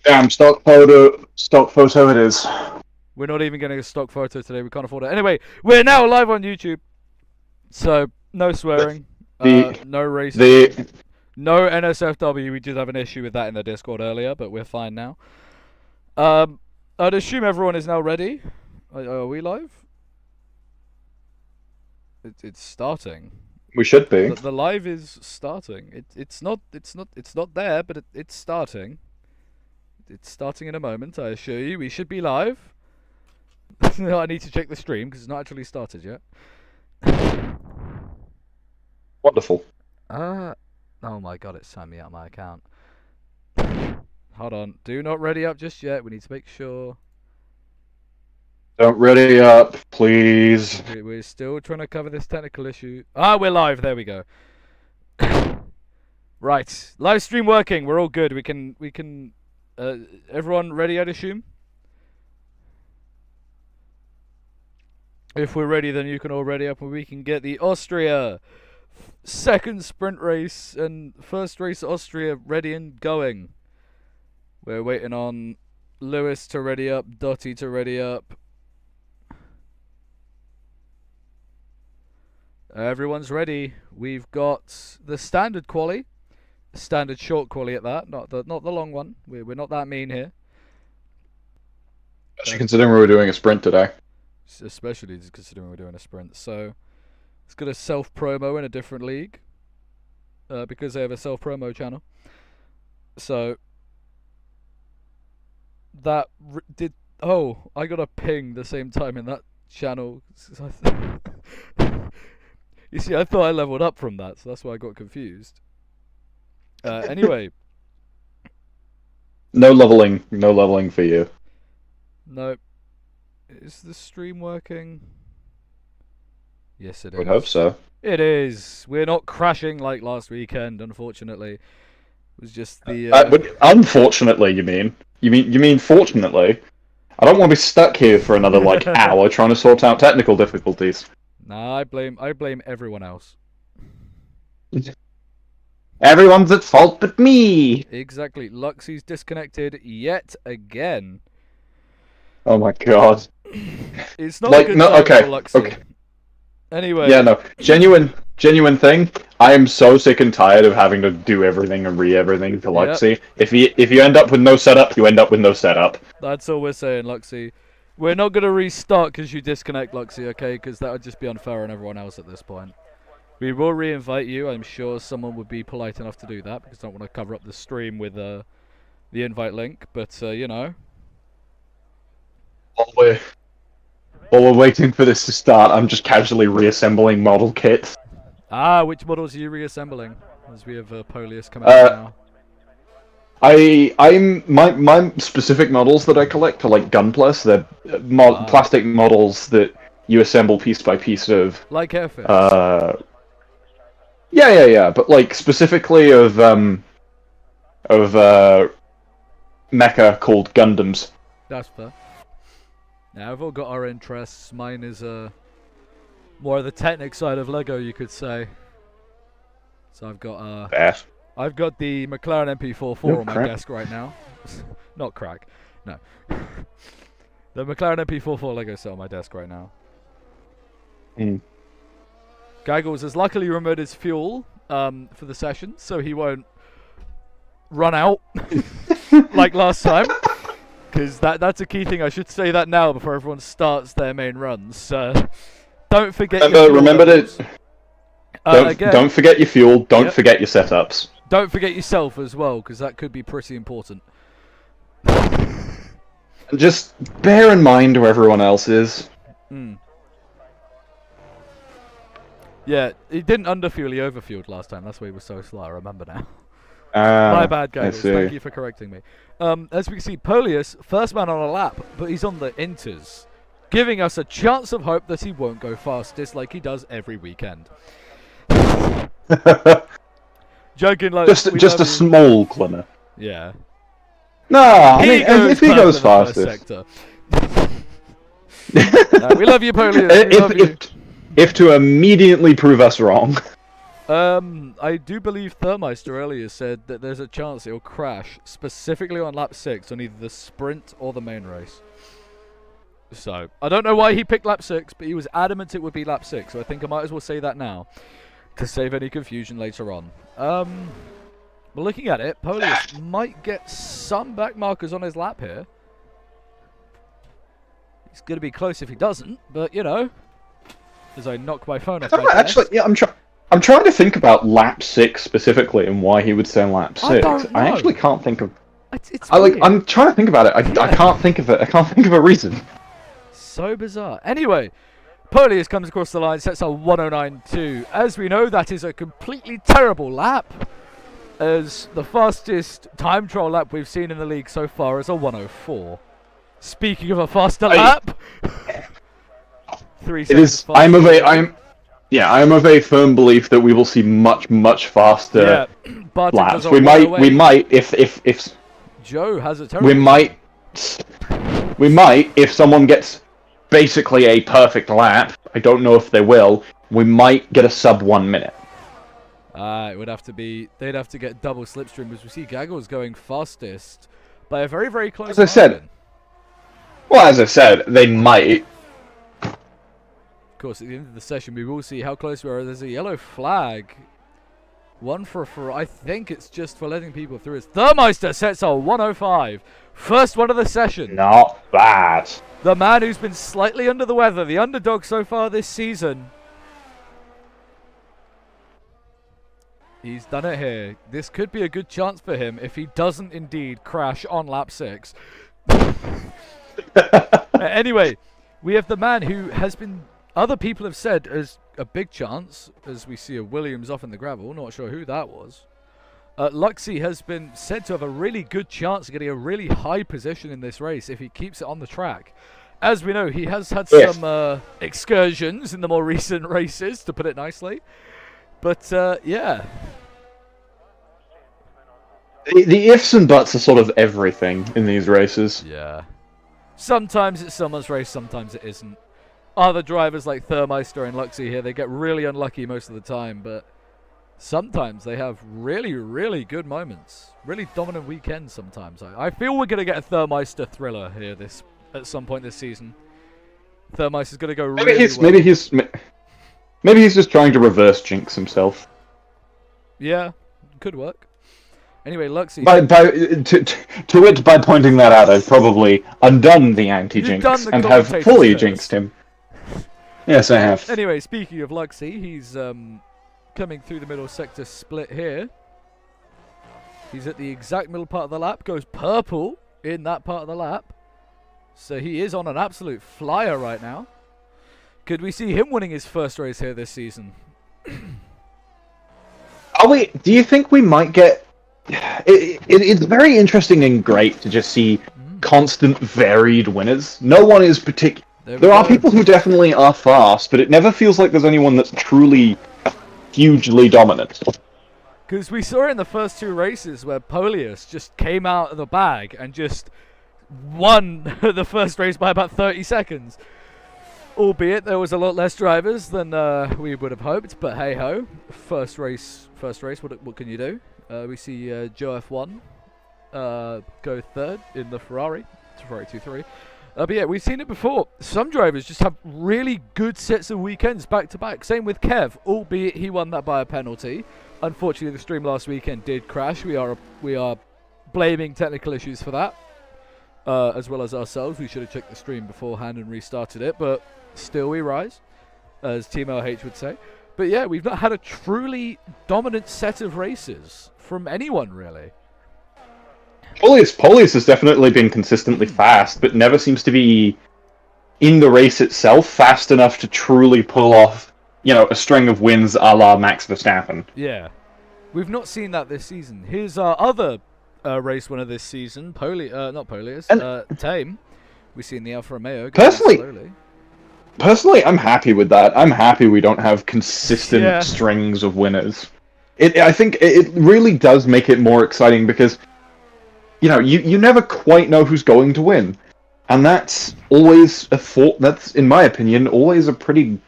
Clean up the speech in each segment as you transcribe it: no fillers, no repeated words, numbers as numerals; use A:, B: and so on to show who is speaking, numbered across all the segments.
A: Damn, stock photo it is.
B: We're not even getting a stock photo today. We can't afford it. Anyway, we're now live on YouTube. So, no swearing.
A: The
B: No racism.
A: the
B: No NSFW. We did have an issue with that in the Discord earlier, but we're fine now. I'd assume everyone is now ready. Are we live? It's starting.
A: we should be.
B: The live is starting. It's not there, but it's starting. It's starting in a moment. I assure you, we should be live. I need to check the stream because it's not actually started yet.
A: Wonderful.
B: Oh my god, it's signed me out my account. Hold on. Do not ready up just yet. We need to make sure.
A: Don't ready up, please.
B: We're still trying to cover this technical issue. Ah, we're live. There we go. Right. Live stream working. We're all good. We can. Everyone ready, I'd assume? If we're ready, then you can all ready up and we can get the Austria second sprint race and first race Austria ready and going. We're waiting on Lewis to ready up, Dottie to ready up. Everyone's ready. We've got the standard quali, standard short quali at that, not the long one. We're not that mean here.
A: Especially considering we were doing a sprint today.
B: Especially considering we're doing a sprint. So it's got a self promo in a different league because they have a self promo channel. So that did. Oh, I got a ping the same time in that channel. You see, I thought I leveled up from that, so that's why I got confused. Anyway.
A: No leveling for you.
B: No. Is the stream working? Yes, it is.
A: I would hope so.
B: It is. We're not crashing like last weekend, unfortunately. It was just the.
A: Unfortunately, you mean? You mean fortunately? I don't want to be stuck here for another hour trying to sort out technical difficulties.
B: Nah, I blame everyone else.
A: Everyone's at fault but me.
B: Exactly. Luxie's disconnected yet again.
A: Oh my god.
B: It's not a good time for Luxie.
A: Okay.
B: Anyway.
A: Yeah, no. Genuine thing. I am so sick and tired of having to do everything and everything to Luxie. Yep. If you end up with no setup, you end up with no setup.
B: That's all we're saying, Luxie. We're not going to restart because you disconnect, Luxie, okay? Because that would just be unfair on everyone else at this point. We will re-invite you. I'm sure someone would be polite enough to do that because I don't want to cover up the stream with the invite link. But, you know.
A: While we're waiting for this to start, I'm just casually reassembling model kits.
B: Ah, which models are you reassembling? As we have Polius coming out now.
A: My specific models that I collect are like Gunplus. They're plastic models that you assemble piece by piece of.
B: Like Airfix.
A: Yeah. But like specifically of mecha called Gundams.
B: That's fair. Now we've all got our interests. Mine is more of the technic side of Lego, you could say. So I've got I've got the McLaren MP44 on my desk right now. Not crack, no. The McLaren MP44 Lego set on my desk right now. Gaggles has luckily removed his fuel for the session, so he won't run out like last time. Because that's a key thing. I should say that now before everyone starts their main runs. Don't forget.
A: Remember to. Don't forget your fuel. Don't forget your setups.
B: Don't forget yourself as well, because that could be pretty important.
A: Just bear in mind where everyone else is.
B: Yeah, he didn't underfuel, he overfueled last time. That's why he was so slow. I remember now. My bad, guys. Thank you for correcting me. As we can see, Polius, first man on a lap, but he's on the inters, giving us a chance of hope that he won't go fastest like he does every weekend. Joking, like
A: just a small glimmer.
B: Yeah.
A: No, I mean if he goes fastest.
B: We love you, Polius.
A: If to immediately prove us wrong.
B: I do believe Thermeister earlier said that there's a chance it'll crash specifically on lap 6 on either the sprint or the main race. So, I don't know why he picked lap 6, but he was adamant it would be lap 6, so I think I might as well say that now to save any confusion later on. But looking at it, Polius might get some back markers on his lap here. It's going to be close if he doesn't, but you know, as I knock my phone off.
A: Actually, yeah, I'm trying to think about lap 6 specifically and why he would say lap 6. I actually can't think of. I'm trying to think about it. I can't think of it. I can't think of a reason.
B: So bizarre. Anyway, Polius comes across the line, sets a 109.2. As we know, that is a completely terrible lap, as the fastest time trial lap we've seen in the league so far is a 104. Speaking of a faster lap, 3 seconds.
A: I am of a firm belief that we will see much faster laps. We might if
B: Joe has a terrible.
A: We might if someone gets basically a perfect lap. I don't know if they will. We might get a sub 1 minute.
B: It would have to be. They'd have to get double slipstream, because we see Gaggles going fastest by a very close.
A: As I said. Well, as I said, they might.
B: Of course, at the end of the session, we will see how close we are. There's a yellow flag. One for I think it's just for letting people through. It's Thermeister sets a 105. First one of the session.
A: Not bad.
B: The man who's been slightly under the weather, the underdog so far this season. He's done it here. This could be a good chance for him if he doesn't indeed crash on lap 6. Anyway, we have the man who has been, other people have said, as a big chance, as we see a Williams off in the gravel. Not sure who that was. Luxie has been said to have a really good chance of getting a really high position in this race if he keeps it on the track. As we know, he has had some excursions in the more recent races, to put it nicely. But, yeah.
A: The ifs and buts are sort of everything in these races.
B: Yeah. Sometimes it's someone's race, sometimes it isn't. Other drivers like Thermeister and Luxie here, they get really unlucky most of the time, but sometimes they have really good moments. Really dominant weekends sometimes. I feel we're going to get a Thermeister thriller here at some point this season. Thermeister's going to go really well.
A: Maybe he's just trying to reverse jinx himself.
B: Yeah, could work. Anyway, Luxie.
A: By pointing that out, I've probably undone the anti-jinx and have fully jinxed him. Yes, I have.
B: Anyway, speaking of Luxie, he's coming through the middle sector split here. He's at the exact middle part of the lap, goes purple in that part of the lap. So he is on an absolute flyer right now. Could we see him winning his first race here this season?
A: Do you think we might get... It's very interesting and great to just see constant varied winners. No one is particular. There are people who definitely are fast, but it never feels like there's anyone that's truly hugely dominant.
B: Because we saw in the first 2 races where Polius just came out of the bag and just won the first race by about 30 seconds. Albeit there was a lot less drivers than we would have hoped, but hey ho, first race. What can you do? We see Joe F1 go third in the Ferrari 2-3. But yeah, we've seen it before. Some drivers just have really good sets of weekends back to back. Same with Kev, albeit he won that by a penalty. Unfortunately, the stream last weekend did crash. We are blaming technical issues for that, as well as ourselves. We should have checked the stream beforehand and restarted it, but still we rise, as Team LH would say. But yeah, we've not had a truly dominant set of races from anyone, really.
A: Polius has definitely been consistently fast, but never seems to be, in the race itself, fast enough to truly pull off, a string of wins a la Max Verstappen.
B: Yeah. We've not seen that this season. Here's our other race winner this season, not Polius, Tame. We've seen the Alfa Romeo go slowly.
A: Personally, I'm happy with that. I'm happy we don't have consistent strings of winners. I think it really does make it more exciting because, you never quite know who's going to win. And that's always that's, in my opinion, always a pretty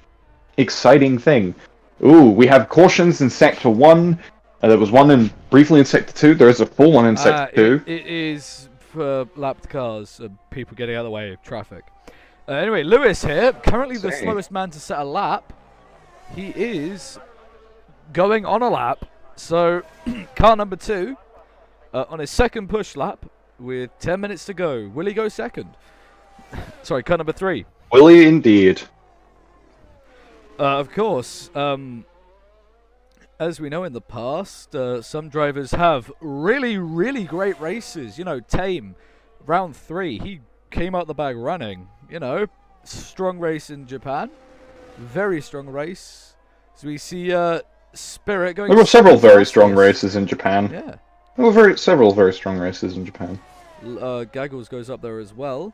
A: exciting thing. Ooh, we have cautions in Sector 1. There was one briefly in Sector 2. There is a full one in Sector 2.
B: It is for lapped cars and people getting out of the way of traffic. Anyway, Lewis here, currently the slowest man to set a lap. He is going on a lap. So, car number 2, on his second push lap, with 10 minutes to go. Will he go second? Sorry, car number 3.
A: Will he indeed?
B: Of course, as we know in the past, some drivers have really, really great races. You know, Tame, round 3, he came out the bag running. You know, strong race in Japan. Very strong race. So we see Spirit going...
A: There were several very strong races in Japan.
B: Yeah.
A: There were several very strong races in Japan.
B: Gaggles goes up there as well.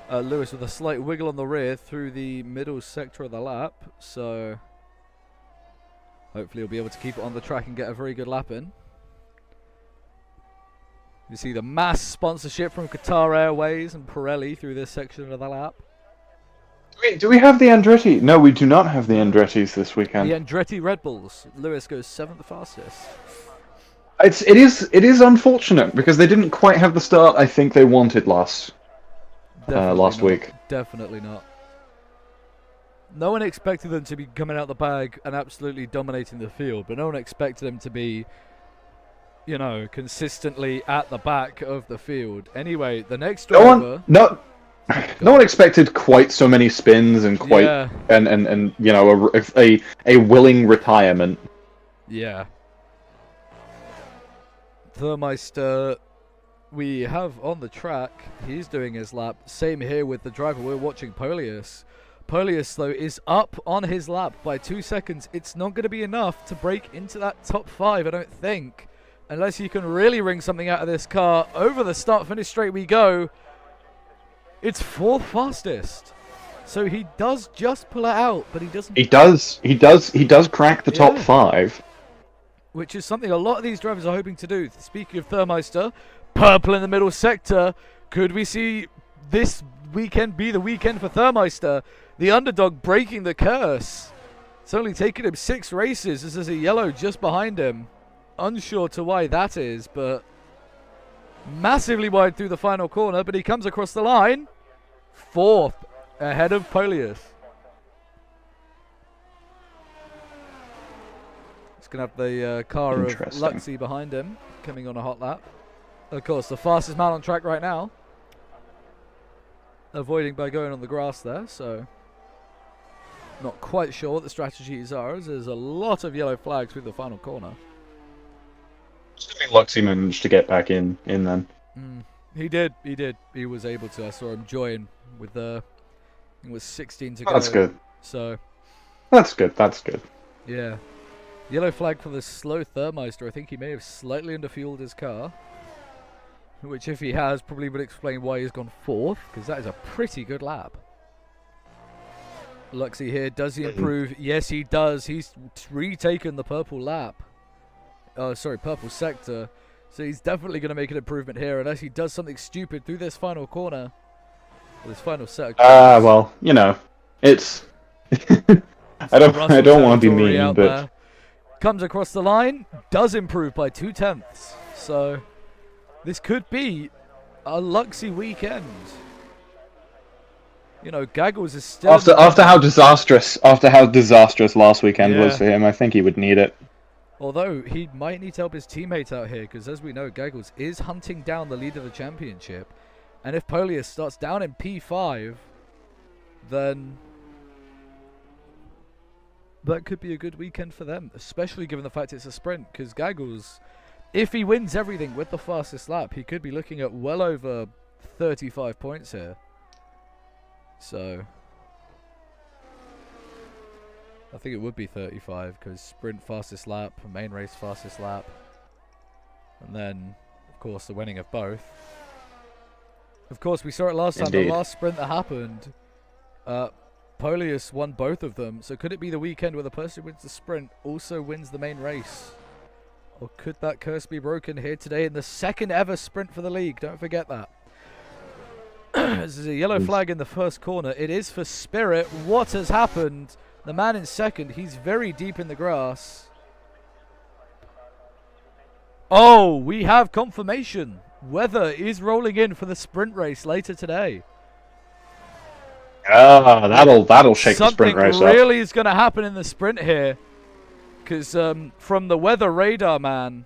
B: Lewis with a slight wiggle on the rear through the middle sector of the lap. So hopefully he'll be able to keep it on the track and get a very good lap in. You see the mass sponsorship from Qatar Airways and Pirelli through this section of the lap.
A: Do we have the Andretti? No, we do not have the Andrettis this weekend.
B: The Andretti Red Bulls. Lewis goes 7th fastest.
A: It is unfortunate because they didn't quite have the start I think they wanted last week.
B: Definitely not. No one expected them to be coming out the bag and absolutely dominating the field, but no one expected them to be, you know, consistently at the back of the field. Anyway, the next driver...
A: No one expected quite so many spins and quite and you know a willing retirement.
B: Yeah. Thermeister, we have on the track. He's doing his lap. Same here with the driver we're watching, Polius. Polius, though, is up on his lap by 2 seconds. It's not going to be enough to break into that top 5, I don't think. Unless you can really wring something out of this car. Over the start-finish straight we go. It's 4th fastest. So he does just pull it out, but he doesn't... He
A: does crack the top 5.
B: Which is something a lot of these drivers are hoping to do. Speaking of Thermeister, purple in the middle sector. Could we see this weekend be the weekend for Thermeister? The underdog breaking the curse. It's only taken him 6 races. This is a yellow just behind him. Unsure to why that is, but massively wide through the final corner. But he comes across the line. 4th ahead of Polius. He's going to have the car of Luxy behind him, coming on a hot lap. Of course, the fastest man on track right now. Avoiding by going on the grass there, so... Not quite sure what the strategies are, as there's a lot of yellow flags through the final corner.
A: Luxy managed to get back in then.
B: He did. He was able to. I saw him join with the... It was 16 to go.
A: That's good.
B: So...
A: That's good.
B: Yeah. Yellow flag for the slow Thermeister. I think he may have slightly underfueled his car. Which, if he has, probably would explain why he's gone 4th, because that is a pretty good lap. Luxy here, does he improve? Yes, he does. He's retaken the purple lap. Oh, sorry, purple sector. So he's definitely going to make an improvement here, unless he does something stupid through this final corner. Or this final set of corners.
A: Well, you know, it's... I don't want to be mean, but...
B: There. Comes across the line, does improve by 0.2. So... This could be a Luxy weekend. You know, Gaggles is still...
A: After how disastrous last weekend was for him, I think he would need it.
B: Although, he might need to help his teammates out here, because as we know, Gaggles is hunting down the lead of the championship. And if Polius starts down in P5, then... that could be a good weekend for them, especially given the fact it's a sprint, because Gaggles... If he wins everything with the fastest lap, he could be looking at well over 35 points here. So, I think it would be 35, because sprint fastest lap, main race fastest lap, and then, of course, the winning of both. Of course, we saw it last time, the last sprint that happened, Polius won both of them, so could it be the weekend where the person who wins the sprint also wins the main race? Or could that curse be broken here today in the 2nd ever sprint for the league? Don't forget that. This is a yellow flag in the first corner. It is for Spirit. What has happened? The man in second, he's very deep in the grass. Oh, we have confirmation. Weather is rolling in for the sprint race later today.
A: That'll shake the sprint race up.
B: Something really is going to happen in the sprint here. Because from the weather radar man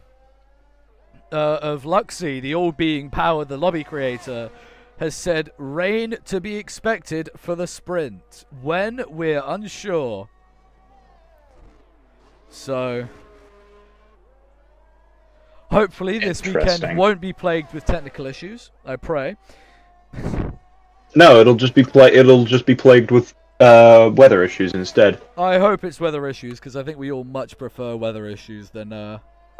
B: of Luxy, the all-being power, the lobby creator, has said rain to be expected for the sprint. When? We're unsure. So hopefully this weekend won't be plagued with technical issues. I pray.
A: No, it'll just be plagued with weather issues instead.
B: I hope it's weather issues, because I think we all much prefer weather issues than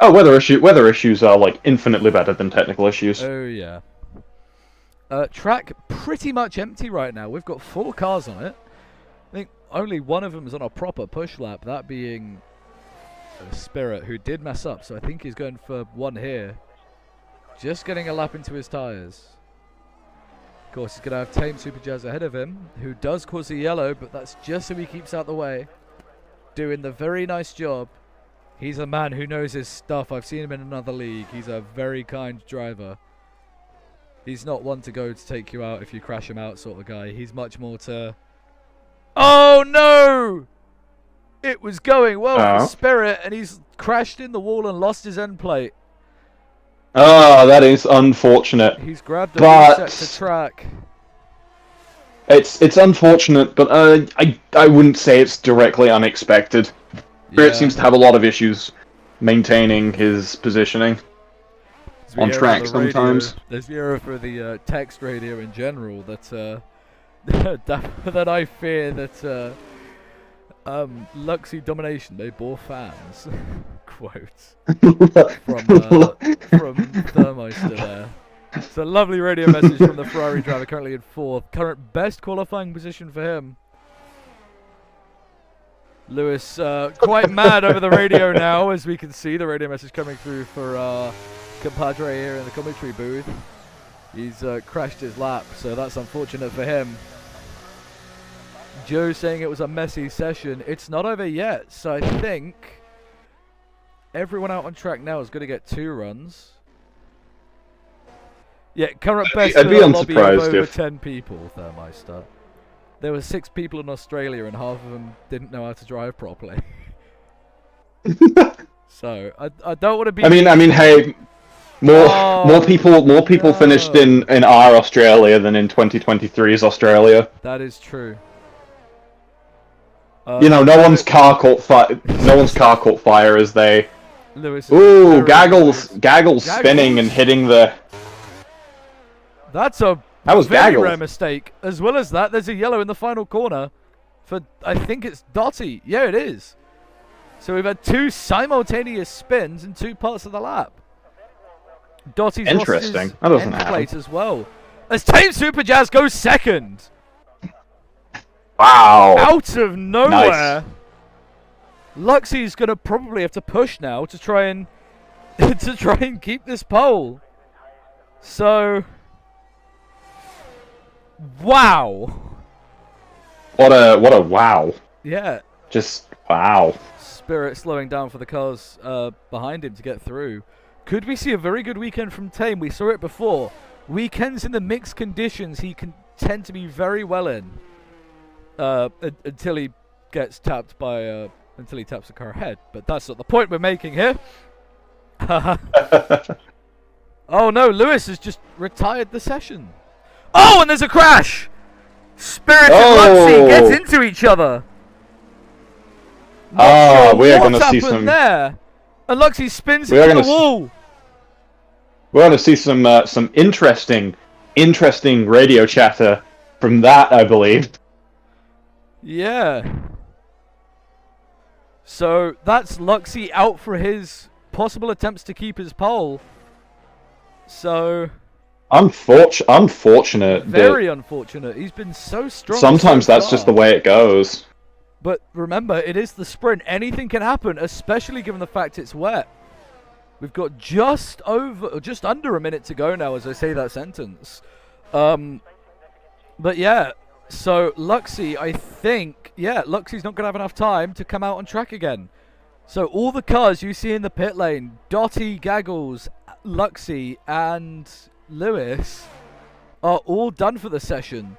A: weather issues are like infinitely better than technical issues.
B: Oh yeah. Track pretty much empty right now. We've got 4 cars on it. I think only one of them is on a proper push lap, that being Spirit, who did mess up, so I think he's going for one here. Just getting a lap into his tyres. Of course, he's going to have Tame Super Jazz ahead of him, who does cause a yellow, but that's just so he keeps out the way. Doing the very nice job. He's a man who knows his stuff. I've seen him in another league. He's a very kind driver. He's not one to go to take you out if you crash him out sort of guy. He's much more to... Oh, no! It was going well for Spirit, and he's crashed in the wall and lost his end plate.
A: Oh, that is unfortunate.
B: He's grabbed a reset to track.
A: It's unfortunate, but I wouldn't say it's directly unexpected. Spirit seems to have a lot of issues maintaining his positioning on track sometimes.
B: There's the error for the text radio in general that that I fear that Luxy Domination, they bore fans. Quotes from Thermeister there. It's a lovely radio message from the Ferrari driver, currently in 4th. Current best qualifying position for him. Lewis quite mad over the radio now, as we can see the radio message coming through for compadre here in the commentary booth. He's crashed his lap, so that's unfortunate for him. Joe saying it was a messy session. It's not over yet, so I think everyone out on track now is going to get 2 runs. Yeah, current best
A: I'd be
B: lobby of
A: unsurprised
B: over
A: if
B: 10 people, Thermeister. There were 6 people in Australia, and half of them didn't know how to drive properly. So I don't want to be.
A: I mean, hey, more people finished in our Australia than in 2023's Australia.
B: That is true.
A: No one's car caught fire. No one's car caught fire as they.
B: Lewis.
A: Ooh, Gaggles spinning and hitting the.
B: That's a very rare mistake. As well as that, there's a yellow in the final corner for, I think it's Dotty. Yeah, it is. So we've had 2 simultaneous spins in 2 parts of the lap. Dotty's
A: interesting.
B: That
A: doesn't happen.
B: Plate as well. As Tame Super Jazz goes second.
A: Wow.
B: Out of nowhere. Nice. Luxy's gonna probably have to push now to try and keep this pole. So wow.
A: What a wow.
B: Yeah.
A: Just wow.
B: Spirit slowing down for the cars behind him to get through. Could we see a very good weekend from Tame? We saw it before. Weekends in the mixed conditions he can tend to be very well in. Until he gets tapped by until he taps the car ahead. But that's not the point we're making here. Oh no, Lewis has just retired the session. Oh, and there's a crash! Spirit and Luxy get into each other.
A: We are going to see some
B: there. And Luxy spins into the wall.
A: We're going to see some interesting radio chatter from that, I believe.
B: Yeah. So that's Luxy out for his possible attempts to keep his pole. So unfortunate. Very unfortunate. He's been so strong.
A: Sometimes that's just the way it goes.
B: But remember, it is the sprint. Anything can happen, especially given the fact it's wet. We've got just under a minute to go now as I say that sentence. But yeah, So Luxy, I think, Luxy's not going to have enough time to come out on track again. So all the cars you see in the pit lane, Dotty, Gaggles, Luxy, and Lewis, are all done for the session.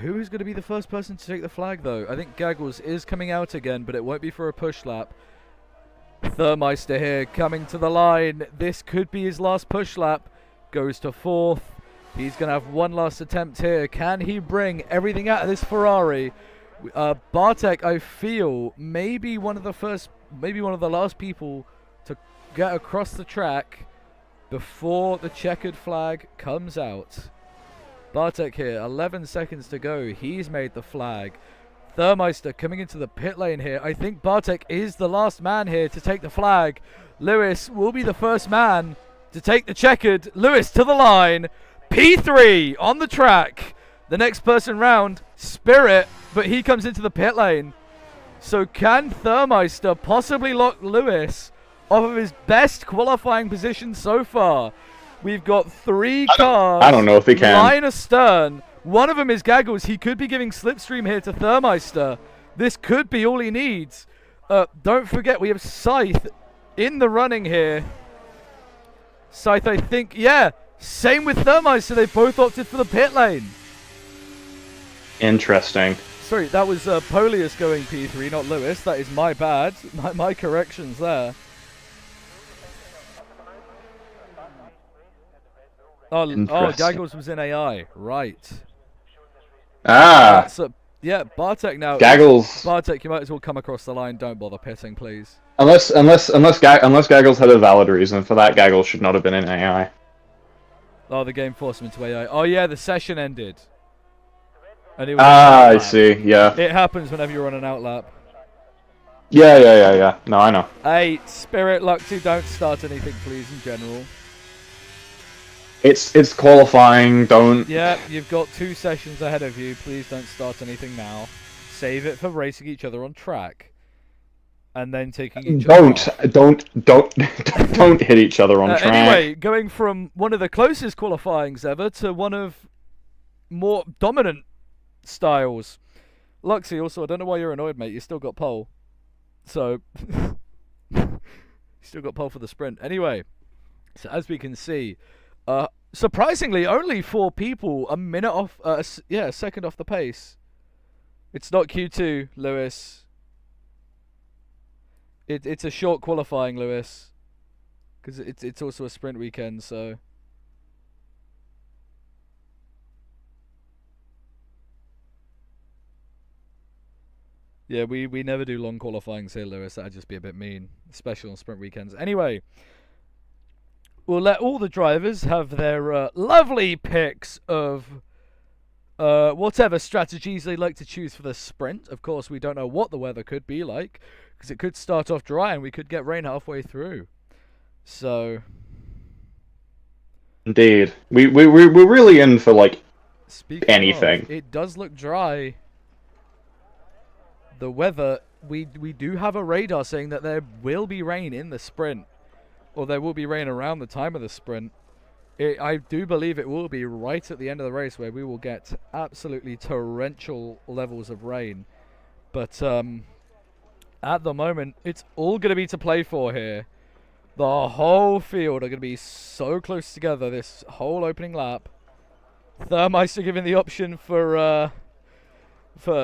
B: Who is going to be the first person to take the flag, though? I think Gaggles is coming out again, but it won't be for a push lap. Thermeister here, coming to the line. This could be his last push lap. Goes to 4th. He's going to have one last attempt here. Can he bring everything out of this Ferrari? Bartek, I feel, maybe one of the last people to get across the track before the checkered flag comes out. Bartek here, 11 seconds to go. He's made the flag. Thermeister coming into the pit lane here. I think Bartek is the last man here to take the flag. Lewis will be the first man to take the checkered. Lewis to the line. P3 on the track. The next person round, Spirit, but he comes into the pit lane. So can Thermeister possibly lock Lewis off of his best qualifying position so far? We've got 3 cars.
A: I don't know if he can.
B: Line astern. One of them is Gaggles. He could be giving slipstream here to Thermeister. This could be all he needs. Don't forget, we have Scythe in the running here. Scythe, I think, same with Thermeister. They both opted for the pit lane.
A: Interesting.
B: Sorry, that was Polius going P3, not Lewis. That is my bad. My corrections there. Oh, Gaggles was in AI. Right.
A: Ah.
B: So, Bartek now.
A: Gaggles.
B: Bartek, you might as well come across the line. Don't bother pitting, please.
A: Unless Gaggles had a valid reason for that, Gaggles should not have been in AI.
B: Oh, the game forced him into AI. Oh, yeah, the session ended. And
A: I see, yeah.
B: It happens whenever you're on an outlap.
A: Yeah. No, I know.
B: Hey, Spirit, Luxy, don't start anything, please, in general.
A: It's qualifying, don't...
B: Yeah, you've got 2 sessions ahead of you. Please don't start anything now. Save it for racing each other on track. And then taking each other off.
A: Don't hit each other on track.
B: Anyway, going from one of the closest qualifyings ever to one of more dominant styles. Luxy, also, I don't know why you're annoyed, mate. You still got pole. So, you still got pole for the sprint. Anyway, so as we can see, surprisingly, only 4 people a minute off, a second off the pace. It's not Q2, Lewis. It's a short qualifying, Lewis, because it's also a sprint weekend, so. Yeah, we never do long qualifyings here, Lewis. That'd just be a bit mean, especially on sprint weekends. Anyway, we'll let all the drivers have their lovely picks of whatever strategies they like to choose for the sprint. Of course, we don't know what the weather could be like, because it could start off dry and we could get rain halfway through. So,
A: indeed, we're really in for like anything.
B: It does look dry. The weather, we do have a radar saying that there will be rain in the sprint, or there will be rain around the time of the sprint. I do believe it will be right at the end of the race where we will get absolutely torrential levels of rain. But at the moment, it's all going to be to play for here. The whole field are going to be so close together this whole opening lap. Thermeister giving the option for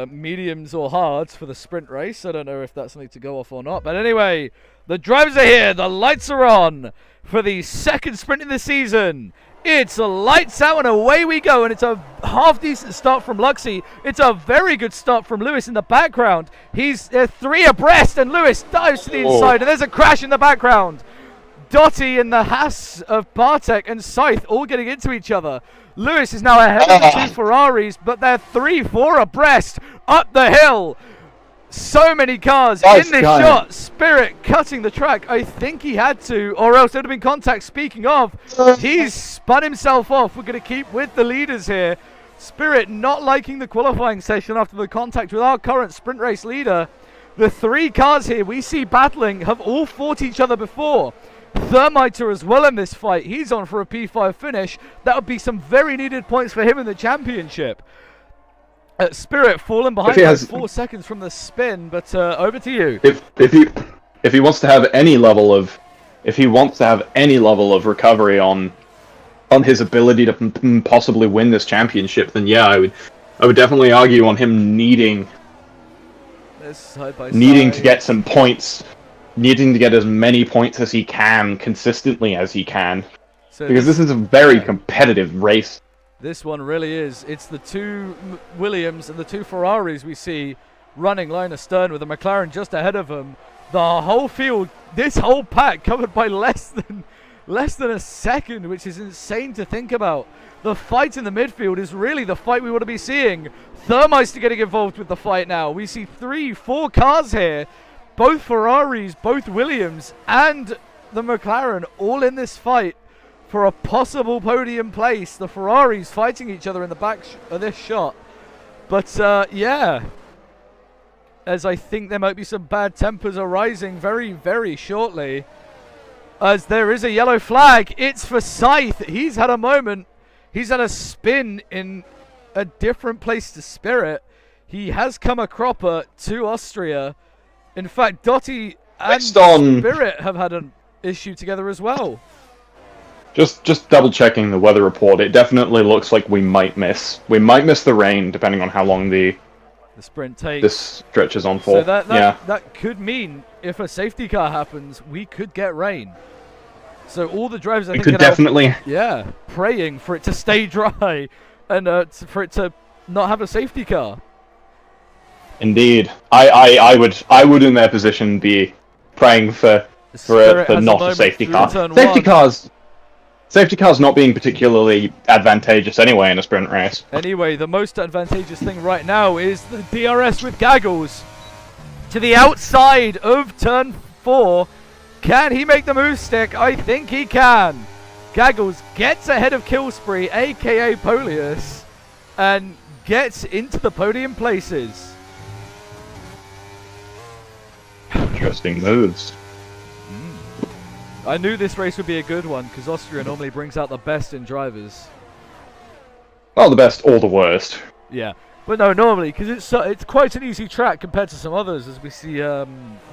B: mediums or hards for the sprint race. I don't know if that's something to go off or not. But anyway, the drivers are here. The lights are on for the second sprint in the season. It's lights out and away we go. And it's a half-decent start from Luxy. It's a very good start from Lewis in the background. He's 3 abreast and Lewis dives to the inside. And there's a crash in the background. Dotty and the Haas of Bartek and Scythe all getting into each other. Lewis is now ahead of the 2 Ferraris, but they're 3-4 abreast up the hill. So many cars in this shot. Spirit cutting the track. I think he had to, or else it would have been contact. Speaking of, he's spun himself off. We're going to keep with the leaders here. Spirit not liking the qualifying session after the contact with our current sprint race leader. The 3 cars here we see battling have all fought each other before. Thermiter as well in this fight. He's on for a P5 finish. That would be some very needed points for him in the championship. Spirit falling behind by 4 seconds from the spin, but over to you.
A: If he wants to have any level of recovery on his ability to possibly win this championship, then yeah, I would definitely argue on him needing to get some points, needing to get as many points as he can consistently as he can, because this is a very competitive race.
B: This one really is. It's the two Williams and the two Ferraris we see running line astern with the McLaren just ahead of them. The whole field, this whole pack covered by less than a second, which is insane to think about. The fight in the midfield is really the fight we want to be seeing. Thermeister getting involved with the fight now. We see 3-4 cars here. Both Ferraris, both Williams, and the McLaren all in this fight for a possible podium place. The Ferraris fighting each other in the back of this shot. But yeah, as I think there might be some bad tempers arising very, very shortly, as there is a yellow flag. It's for Scythe. He's had a moment. He's had a spin in a different place to Spirit. He has come a cropper to Austria. In fact, Dottie and Spirit have had an issue together as well.
A: Just double checking the weather report. It definitely looks like we might miss the rain, depending on how long the
B: sprint takes.
A: This stretches on for.
B: So that could mean if a safety car happens, we could get rain. So all the drivers, I think,
A: could definitely.
B: Praying for it to stay dry and for it to not have a safety car.
A: Indeed, I would in their position be praying for not a safety car. Safety cars not being particularly advantageous anyway in a sprint race.
B: Anyway, the most advantageous thing right now is the DRS with Gaggles to the outside of turn 4. Can he make the move stick? I think he can. Gaggles gets ahead of Killspree, aka Polius, and gets into the podium places.
A: Interesting moves.
B: I knew this race would be a good one, because Austria normally brings out the best in drivers.
A: Well, the best or the worst.
B: Yeah, but no, normally, because it's quite an easy track compared to some others, as we see Joe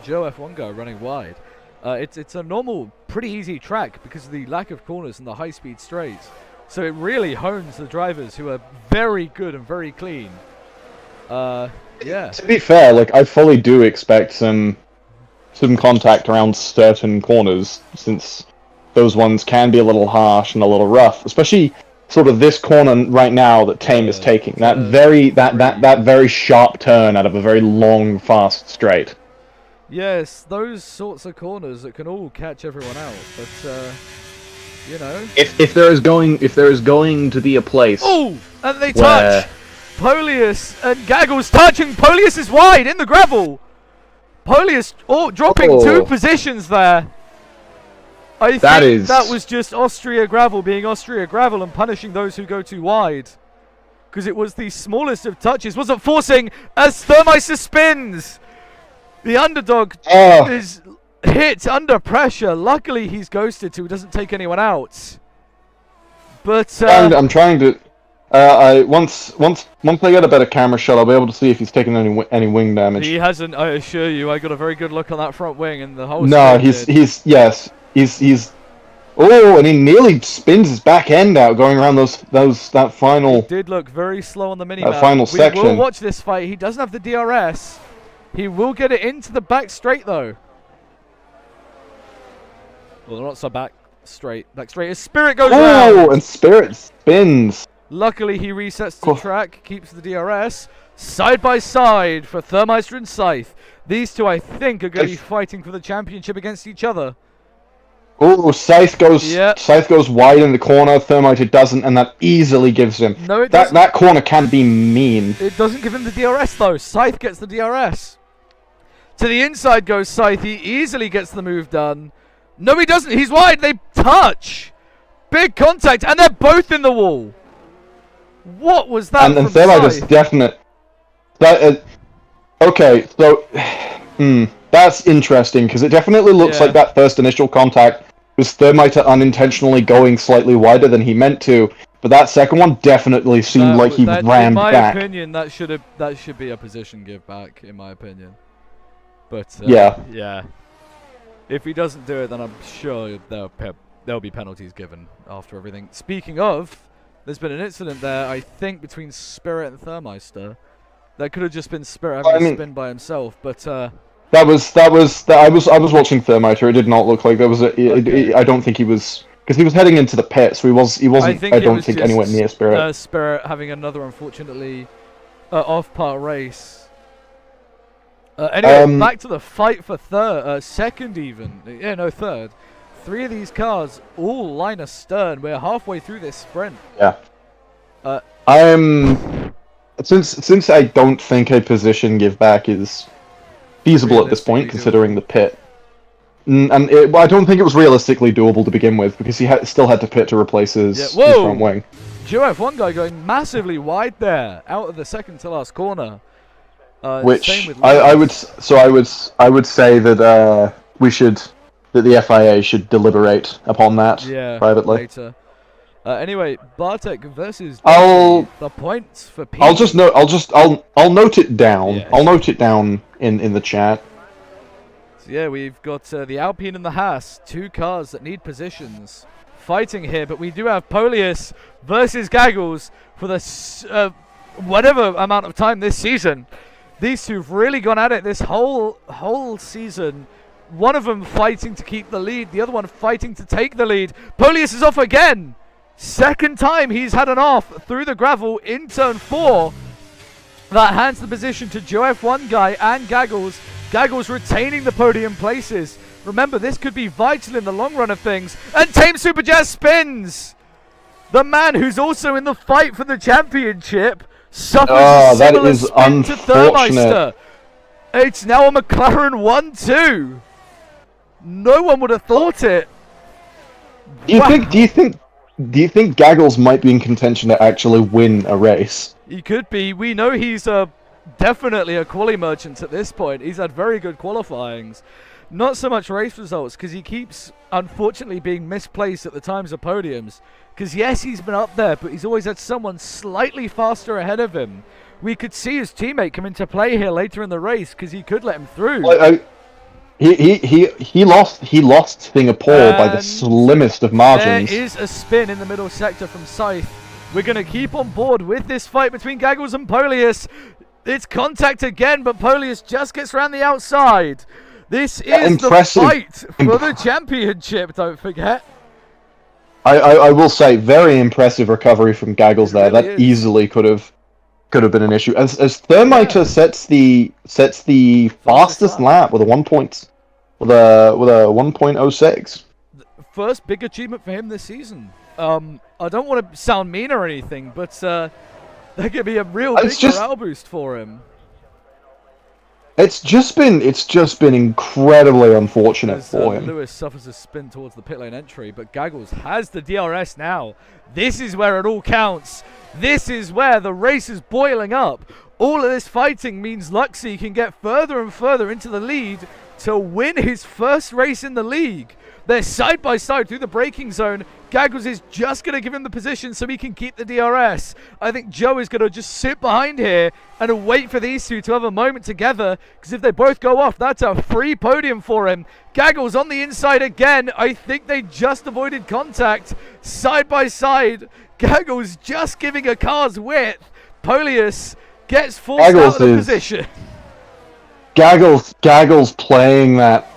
B: F1 go running wide. It's a normal, pretty easy track because of the lack of corners and the high-speed straights. So it really hones the drivers who are very good and very clean. Yeah.
A: To be fair, like, I fully do expect some contact around certain corners, since those ones can be a little harsh and a little rough, especially sort of this corner right now that Tame is taking. That very sharp turn out of a very long, fast straight.
B: Yes, those sorts of corners that can all catch everyone out, but you know.
A: If there is going to be a place.
B: Oh, and they touch. Polius and Gaggles touching. Polius is wide in the gravel. Polius dropping 2 positions there. I think that was just Austria Gravel being Austria Gravel and punishing those who go too wide. Because it was the smallest of touches. Wasn't forcing as Thermeister spins. The underdog is hit under pressure. Luckily he's ghosted so he doesn't take anyone out. But
A: I'm trying to... once I get a better camera shot, I'll be able to see if he's taken any wing damage.
B: He hasn't, I assure you. I got a very good look on that front wing and the whole.
A: No, he's. Oh, and he nearly spins his back end out going around that final.
B: He did look very slow on the minimap.
A: Final section.
B: We will watch this fight. He doesn't have the DRS. He will get it into the back straight though. Well, not so back straight. Back straight. His Spirit goes around.
A: Oh, and Spirit spins.
B: Luckily, he resets the track, keeps the DRS. Side by side for Thermeister and Scythe. These two, I think, are going to be fighting for the championship against each other.
A: Oh, Scythe goes wide in the corner. Thermeister doesn't, and that easily gives him.
B: No, it doesn't.
A: That corner can be mean.
B: It doesn't give him the DRS, though. Scythe gets the DRS. To the inside goes Scythe. He easily gets the move done. No, he doesn't. He's wide. They touch. Big contact, and they're both in the wall. What was that?
A: And Thermeister's definite. Okay, so that's interesting because it definitely looks like that first initial contact was Thermeister unintentionally going slightly wider than he meant to, But that second one definitely seemed like he ran back.
B: In my opinion, that should be a position give back. In my opinion, but yeah. If he doesn't do it, then I'm sure there'll be penalties given after everything. Speaking of, there's been an incident there, I think, between Spirit and Thermeister. That could have just been Spirit having a spin by himself, but I was
A: watching Thermiter. It did not look like there was I don't think he was, because he was heading into the pit, so he wasn't. I don't think anywhere near Spirit.
B: Spirit having another unfortunately off-part race. Anyway, back to the fight for second even. Yeah, no, third. 3 of these cars all line astern. We're halfway through this sprint.
A: Yeah. Since I don't think a position give back is feasible at this point, considering the pit, and I don't think it was realistically doable to begin with, because he still had to pit to replace his front wing.
B: Joe F1 guy going massively wide there, out of the second to last corner.
A: Which I would say that the FIA should deliberate upon that privately.
B: Later. Anyway, Bartek versus the points for P.
A: I'll note it down. Yes. I'll note it down in the chat.
B: So yeah, we've got the Alpine and the Haas, 2 cars that need positions, fighting here. But we do have Polius versus Gaggles for the whatever amount of time this season. These two have really gone at it this whole season. One of them fighting to keep the lead, the other one fighting to take the lead. Polius is off again. Second time he's had an off through the gravel in turn 4. That hands the position to Joe F1 guy and Gaggles. Gaggles retaining the podium places. Remember, this could be vital in the long run of things. And Tame Super Jazz spins. The man who's also in the fight for the championship suffers a similar spin to Thermeister. It's now a McLaren 1-2. No one would have thought it.
A: Do you think Gaggles might be in contention to actually win a race?
B: He could be. We know he's definitely a quali merchant at this point. He's had very good qualifyings. Not so much race results, because he keeps, unfortunately, being misplaced at the times of podiums. Because, yes, he's been up there, but he's always had someone slightly faster ahead of him. We could see his teammate come into play here later in the race, because he could let him through.
A: He lost Singapore by the slimmest of margins.
B: There is a spin in the middle sector from Scythe. We're going to keep on board with this fight between Gaggles and Polius. It's contact again, but Polius just gets around the outside. This is the fight for the championship, don't forget.
A: I will say, very impressive recovery from Gaggles there. Really that easily could have been an issue. As Thermiter sets the fastest lap with a 1.06.
B: First big achievement for him this season. I don't want to sound mean or anything, but that could be a real big morale boost for him.
A: It's just been incredibly unfortunate for him.
B: Lewis suffers a spin towards the pit lane entry, but Gaggles has the DRS now. This is where it all counts. This is where the race is boiling up. All of this fighting means Luxy can get further and further into the lead to win his first race in the league. They're side by side through the braking zone. Gaggles is just going to give him the position so he can keep the DRS. I think Joe is going to just sit behind here and wait for these two to have a moment together, because if they both go off, that's a free podium for him. Gaggles on the inside again. I think they just avoided contact. Side by side. Gaggles just giving a car's width. Polius gets forced out of the position.
A: Gaggles playing that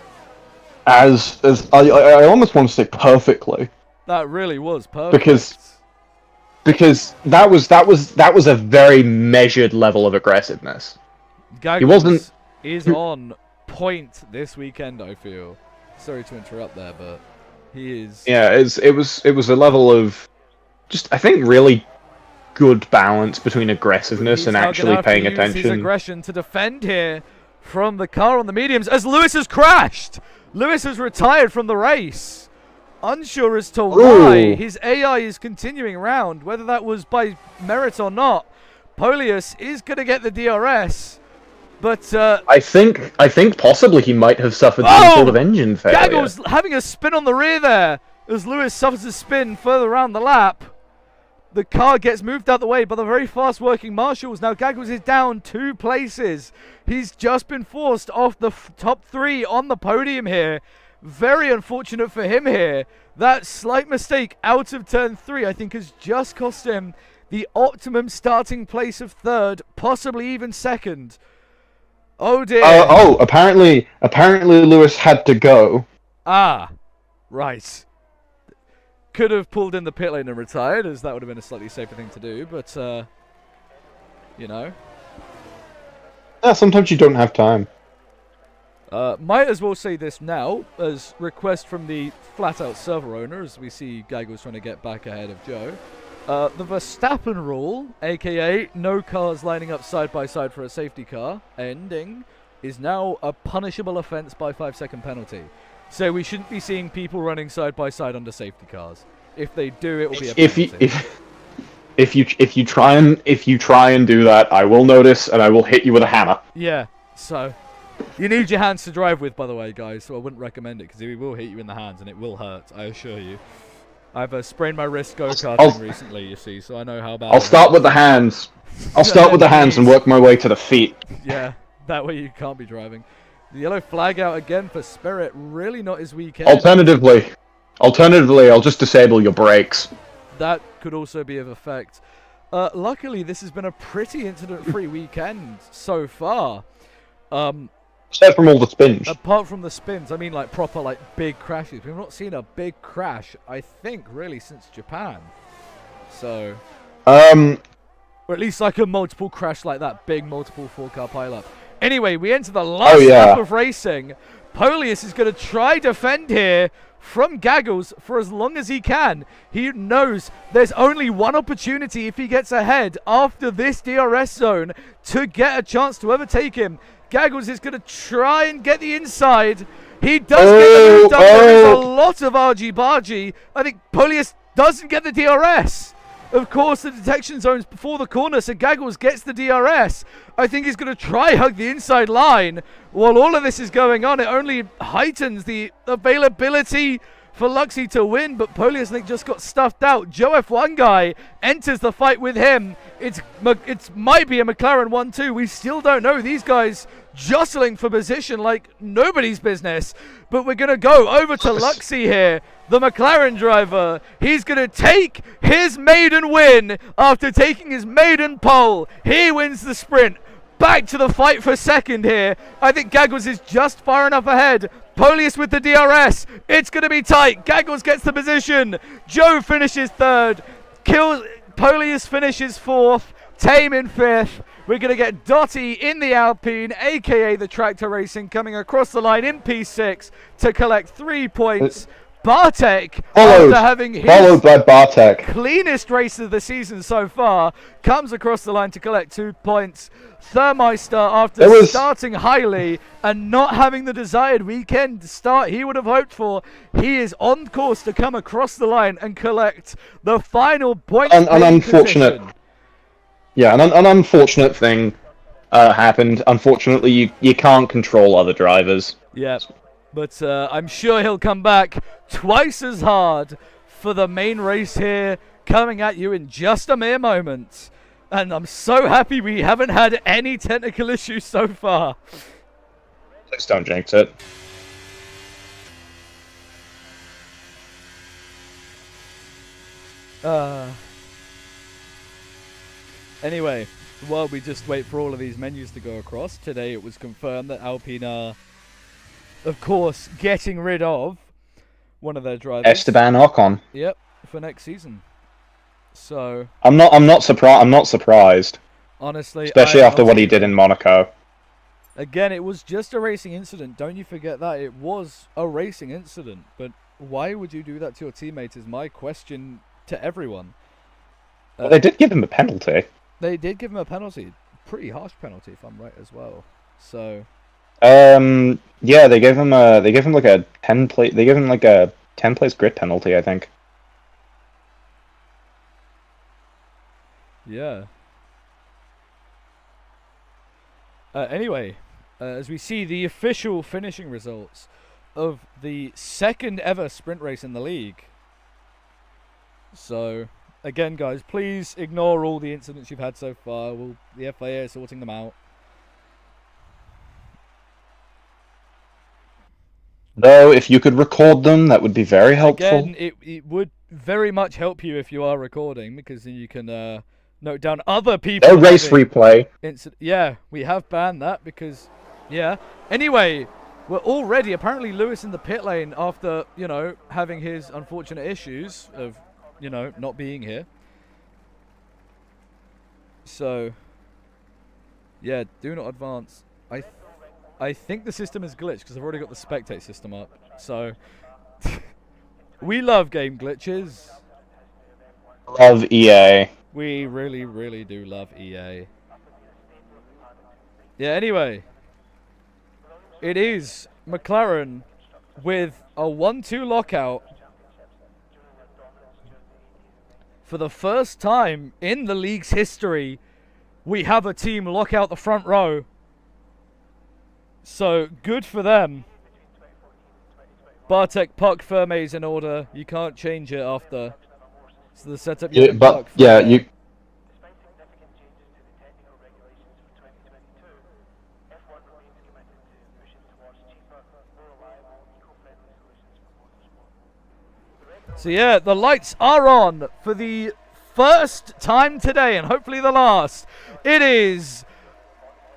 A: as I almost want to say perfectly.
B: That really was perfect.
A: Because that was a very measured level of aggressiveness.
B: Gaggles is on point this weekend, I feel. Sorry to interrupt there, but he is.
A: Yeah, it was a level of just, I think, really good balance between aggressiveness and actually paying attention.
B: His aggression to defend here from the car on the mediums as Lewis has crashed. Lewis has retired from the race. Unsure as to why. His AI is continuing around, whether that was by merit or not. Polius is going to get the DRS, but
A: I think possibly he might have suffered some sort of engine failure.
B: Gaggles having a spin on the rear there as Lewis suffers a spin further around the lap. The car gets moved out the way by the very fast-working marshals. Now Gaggles is down 2 places. He's just been forced off the top 3 on the podium here. Very unfortunate for him here. That slight mistake out of turn 3, I think, has just cost him the optimum starting place of 3rd, possibly even 2nd. Oh dear.
A: Apparently Lewis had to go.
B: Ah, right. Could have pulled in the pit lane and retired, as that would have been a slightly safer thing to do, but, you know.
A: Yeah, sometimes you don't have time.
B: Might as well say this now, as request from the flat-out server owner, as we see Gaggles trying to get back ahead of Joe. The Verstappen rule, aka no cars lining up side by side for a safety car, ending, is now a punishable offence by 5-second penalty. So we shouldn't be seeing people running side by side under safety cars. If they do, it will be a penalty.
A: If you try and do that, I will notice and I will hit you with a hammer.
B: Yeah. So you need your hands to drive with, by the way, guys. So I wouldn't recommend it because he will hit you in the hands and it will hurt. I assure you. I've sprained my wrist go-karting recently, you see, so I know how bad.
A: I'll start with the hands. I'll start with the hands and work my way to the feet.
B: Yeah, that way you can't be driving. The yellow flag out again for Spirit. Really not his weekend.
A: Alternatively, I'll just disable your brakes.
B: That could also be of effect. Luckily, this has been a pretty incident-free weekend so far.
A: Aside from all the spins.
B: Apart from the spins, I mean like proper like big crashes. We've not seen a big crash, I think, really since Japan. So, or at least like a multiple crash like that, big multiple 4-car pileup. Anyway, we enter the last lap of racing. Polius is going to try defend here from Gaggles for as long as he can. He knows there's only one opportunity if he gets ahead after this DRS zone to get a chance to overtake him. Gaggles is going to try and get the inside. He does get the move done. There is a lot of argy-bargy. I think Polius doesn't get the DRS. Of course, the detection zone's before the corner, so Gaggles gets the DRS. I think he's going to try hug the inside line. While all of this is going on, it only heightens the availability for Luxy to win, but Polius, I think, just got stuffed out. Joe F1 guy enters the fight with him. It might be a McLaren 1-2. We still don't know. These guys jostling for position like nobody's business. But we're going to go over to Luxy here, the McLaren driver. He's going to take his maiden win after taking his maiden pole. He wins the sprint. Back to the fight for second here. I think Gaggles is just far enough ahead. Polius with the DRS. It's going to be tight. Gaggles gets the position. Joe finishes 3rd. Polius finishes 4th. Tame in 5th. We're going to get Dottie in the Alpine, a.k.a. the Tractor Racing, coming across the line in P6 to collect 3 points. Bartek, after having his cleanest race of the season so far, comes across the line to collect 2 points. Thurmeister, after starting highly and not having the desired weekend start he would have hoped for, he is on course to come across the line and collect the final point.
A: An unfortunate thing happened. Unfortunately, you can't control other drivers.
B: Yeah. But I'm sure he'll come back twice as hard for the main race here, coming at you in just a mere moment. And I'm so happy we haven't had any technical issues so far.
A: Please don't jinx it.
B: Anyway, while we just wait for all of these menus to go across, today it was confirmed that Alpine are, of course, getting rid of one of their drivers,
A: Esteban Ocon.
B: Yep, for next season. So
A: I'm not surprised.
B: Honestly,
A: especially after what he did in Monaco.
B: Again, it was just a racing incident. Don't you forget that it was a racing incident. But why would you do that to your teammate? Is my question to everyone.
A: Well, they did give him a penalty.
B: They did give him a penalty, pretty harsh penalty, if I'm right as well. So.
A: Yeah, they gave him like a 10 place. They gave him like a 10 place grid penalty, I think.
B: Yeah. Anyway, as we see the official finishing results of the second ever sprint race in the league. So, again, guys, please ignore all the incidents you've had so far. The FIA is sorting them out.
A: Though, if you could record them, that would be very helpful.
B: Again, it would very much help you if you are recording, because then you can note down other people.
A: No race replay.
B: Yeah, we have banned that because, yeah. Anyway, we're already apparently Lewis in the pit lane after, you know, having his unfortunate issues of, you know, not being here. So, yeah, do not advance. I think the system is glitched because I've already got the spectate system up. So, we love game glitches.
A: Love EA.
B: We really, really do love EA. Yeah, anyway. It is McLaren with a 1-2 lockout. For the first time in the league's history, we have a team lock out the front row. So, good for them. Bartek Puck Ferme's in order. You can't change it after. So the setup you
A: but
B: Puck
A: yeah, you.
B: So yeah, the lights are on for the first time today, and hopefully the last. It is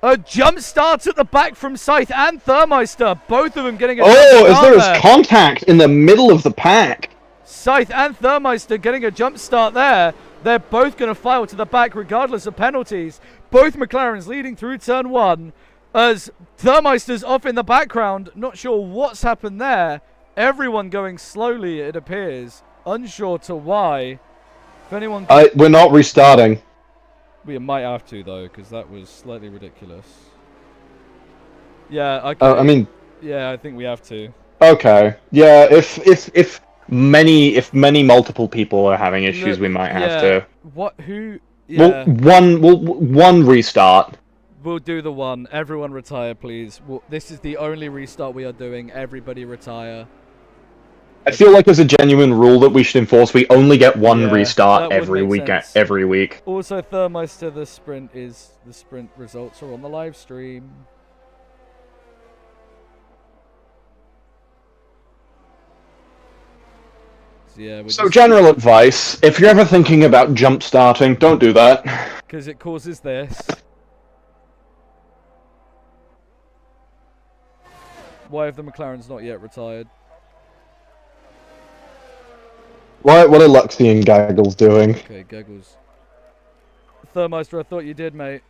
B: a jump start at the back from Scythe and Thermeister, both of them getting a jump start.
A: As there is contact in the middle of the pack.
B: Scythe and Thermeister getting a jump start there. They're both going to file to the back regardless of penalties. Both McLarens leading through turn 1 as Thermeister's off in the background. Not sure what's happened there. Everyone going slowly, it appears. Unsure to why. If anyone...
A: We're not restarting.
B: We might have to, though, because that was slightly ridiculous. Yeah, okay.
A: I mean...
B: Yeah, I think we have to.
A: Okay. Yeah, if many multiple people are having issues, we might have to.
B: What? Who? Yeah.
A: One restart.
B: We'll do the one. Everyone retire, please. This is the only restart we are doing. Everybody retire.
A: I feel like there's a genuine rule that we should enforce. We only get one restart every week. Every week.
B: Also, Thermeister, the sprint results are on the live stream. So, yeah,
A: general advice, if you're ever thinking about jump starting, don't do that.
B: Because it causes this. Why have the McLarens not yet retired?
A: What are Luxie and Gaggles doing?
B: Okay, Gaggles. Thermeister, I thought you did, mate.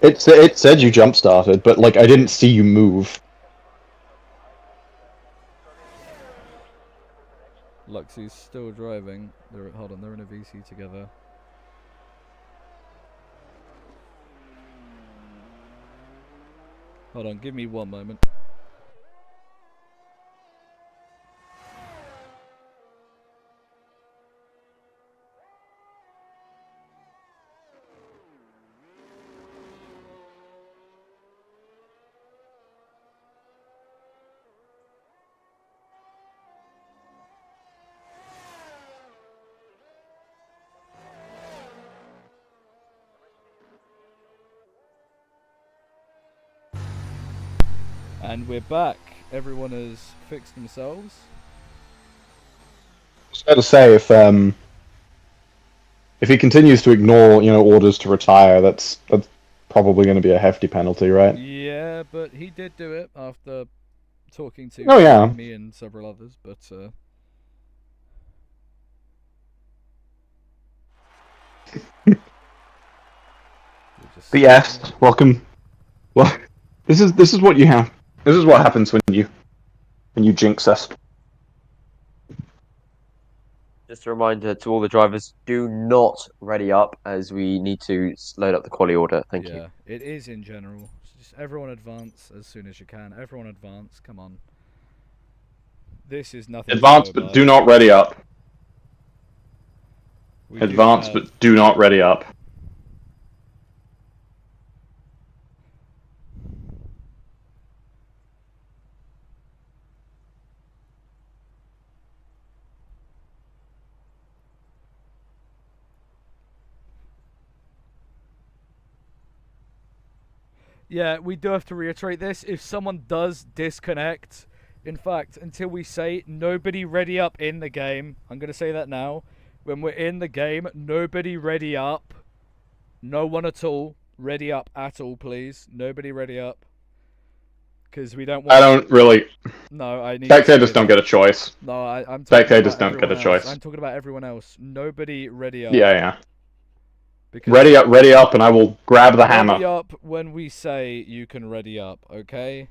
A: It said you jump started, but like I didn't see you move.
B: Luxie's still driving. Hold on, they're in a VC together. Hold on, give me one moment. And we're back. Everyone has fixed themselves.
A: I was going to say, if he continues to ignore, orders to retire, that's probably going to be a hefty penalty, right?
B: Yeah, but he did do it after talking to me and several others, but
A: But yes, welcome. Well, this is what you have. This is what happens when you jinx us.
C: Just a reminder to all the drivers: do not ready up, as we need to load up the quali order. Thank you.
B: Yeah, it is in general. Just everyone advance as soon as you can. Everyone advance. Come on. This is nothing.
A: Advance, but do not ready up. Advance, but do not ready up.
B: Yeah, we do have to reiterate this. If someone does disconnect, in fact, until we say nobody ready up in the game, I'm going to say that now. When we're in the game, nobody ready up. No one at all. Ready up at all, please. Nobody ready up. Because we don't want...
A: I don't really...
B: No, I need...
A: Spectators don't get a choice.
B: No, I'm talking
A: Spectators
B: about
A: don't get a
B: else.
A: choice.
B: I'm talking about everyone else. Nobody ready up.
A: Yeah.
B: Because
A: ready up, and I will grab the hammer.
B: Ready up when we say you can ready up, okay?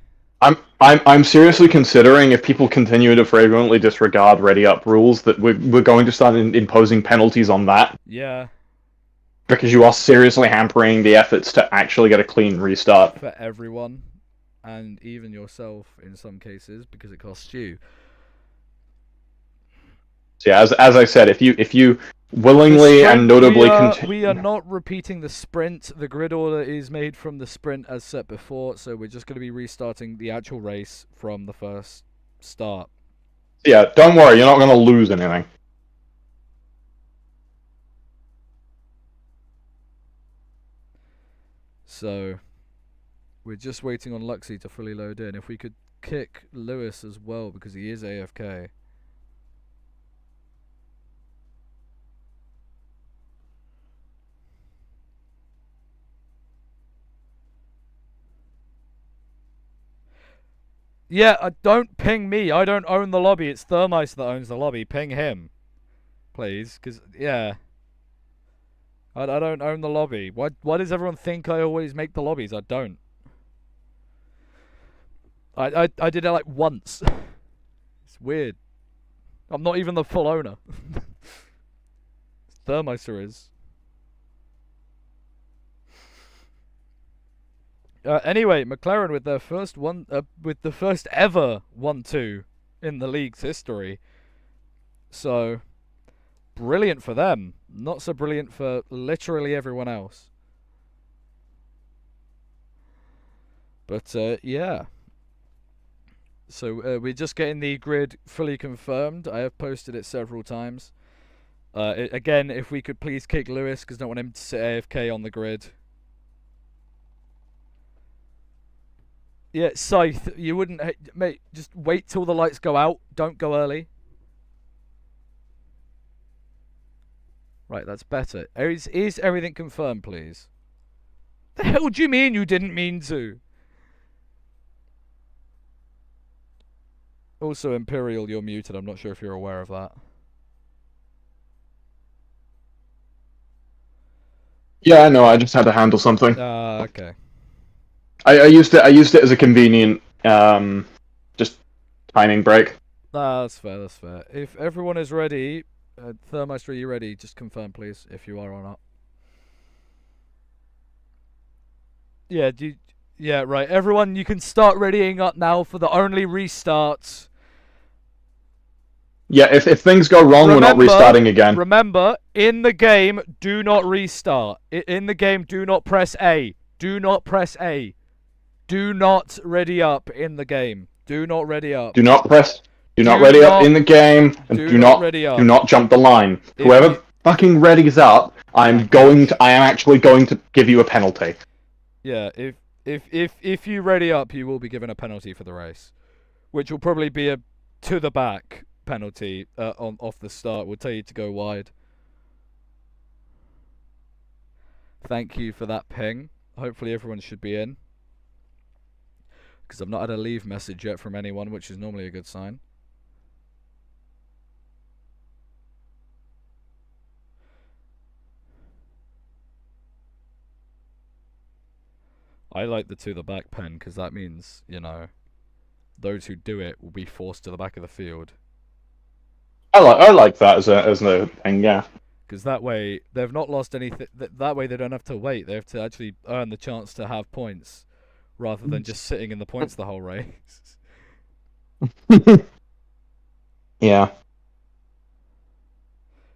A: I'm seriously considering, if people continue to frequently disregard ready up rules, that we're going to start imposing penalties on that.
B: Yeah.
A: Because you are seriously hampering the efforts to actually get a clean restart.
B: For everyone, and even yourself in some cases, because it costs you.
A: So yeah, as I said, if you willingly and notably
B: we are not repeating the sprint. The grid order is made from the sprint as set before, so we're just going to be restarting the actual race from the first start.
A: Yeah, don't worry, you're not going to lose anything.
B: So, we're just waiting on Luxie to fully load in. If we could kick Lewis as well, because he is AFK. Yeah, don't ping me. I don't own the lobby. It's Thermeister that owns the lobby. Ping him. Please, because, yeah. I don't own the lobby. Why does everyone think I always make the lobbies? I don't. I did it like once. It's weird. I'm not even the full owner. Thermeister is. Anyway, McLaren with their first with the first ever 1-2 in the league's history. So, brilliant for them. Not so brilliant for literally everyone else. But, yeah. So, we're just getting the grid fully confirmed. I have posted it several times. Again, if we could please kick Lewis, because I don't want him to sit AFK on the grid. Yeah, Scythe, you wouldn't... Mate, just wait till the lights go out. Don't go early. Right, that's better. Is everything confirmed, please? The hell do you mean you didn't mean to? Also, Imperial, you're muted. I'm not sure if you're aware of that.
A: Yeah, I know. I just had to handle something.
B: Okay.
A: I used it as a convenient, just timing break.
B: That's fair. That's fair. If everyone is ready, Thermeister, are you ready? Just confirm, please, if you are or not. Yeah. Yeah. Right. Everyone, you can start readying up now for the only restarts.
A: Yeah. If things go wrong, we're not restarting again.
B: Remember, in the game, do not restart. In the game, do not press A. Do not press A. Do not ready up in the game. Do not ready up.
A: Do not ready up in the game, and do not jump the line. Whoever fucking readies up, I am actually going to give you a penalty.
B: Yeah, if you ready up, you will be given a penalty for the race, which will probably be a to the back penalty off the start. We'll tell you to go wide. Thank you for that ping. Hopefully everyone should be in. Because I've not had a leave message yet from anyone, which is normally a good sign. I like the to the back pen, because that means, you know, those who do it will be forced to the back of the field.
A: I like that as a thing, yeah.
B: Because that way, they've not lost anything. That way they don't have to wait. They have to actually earn the chance to have points, rather than just sitting in the points the whole race.
A: Yeah.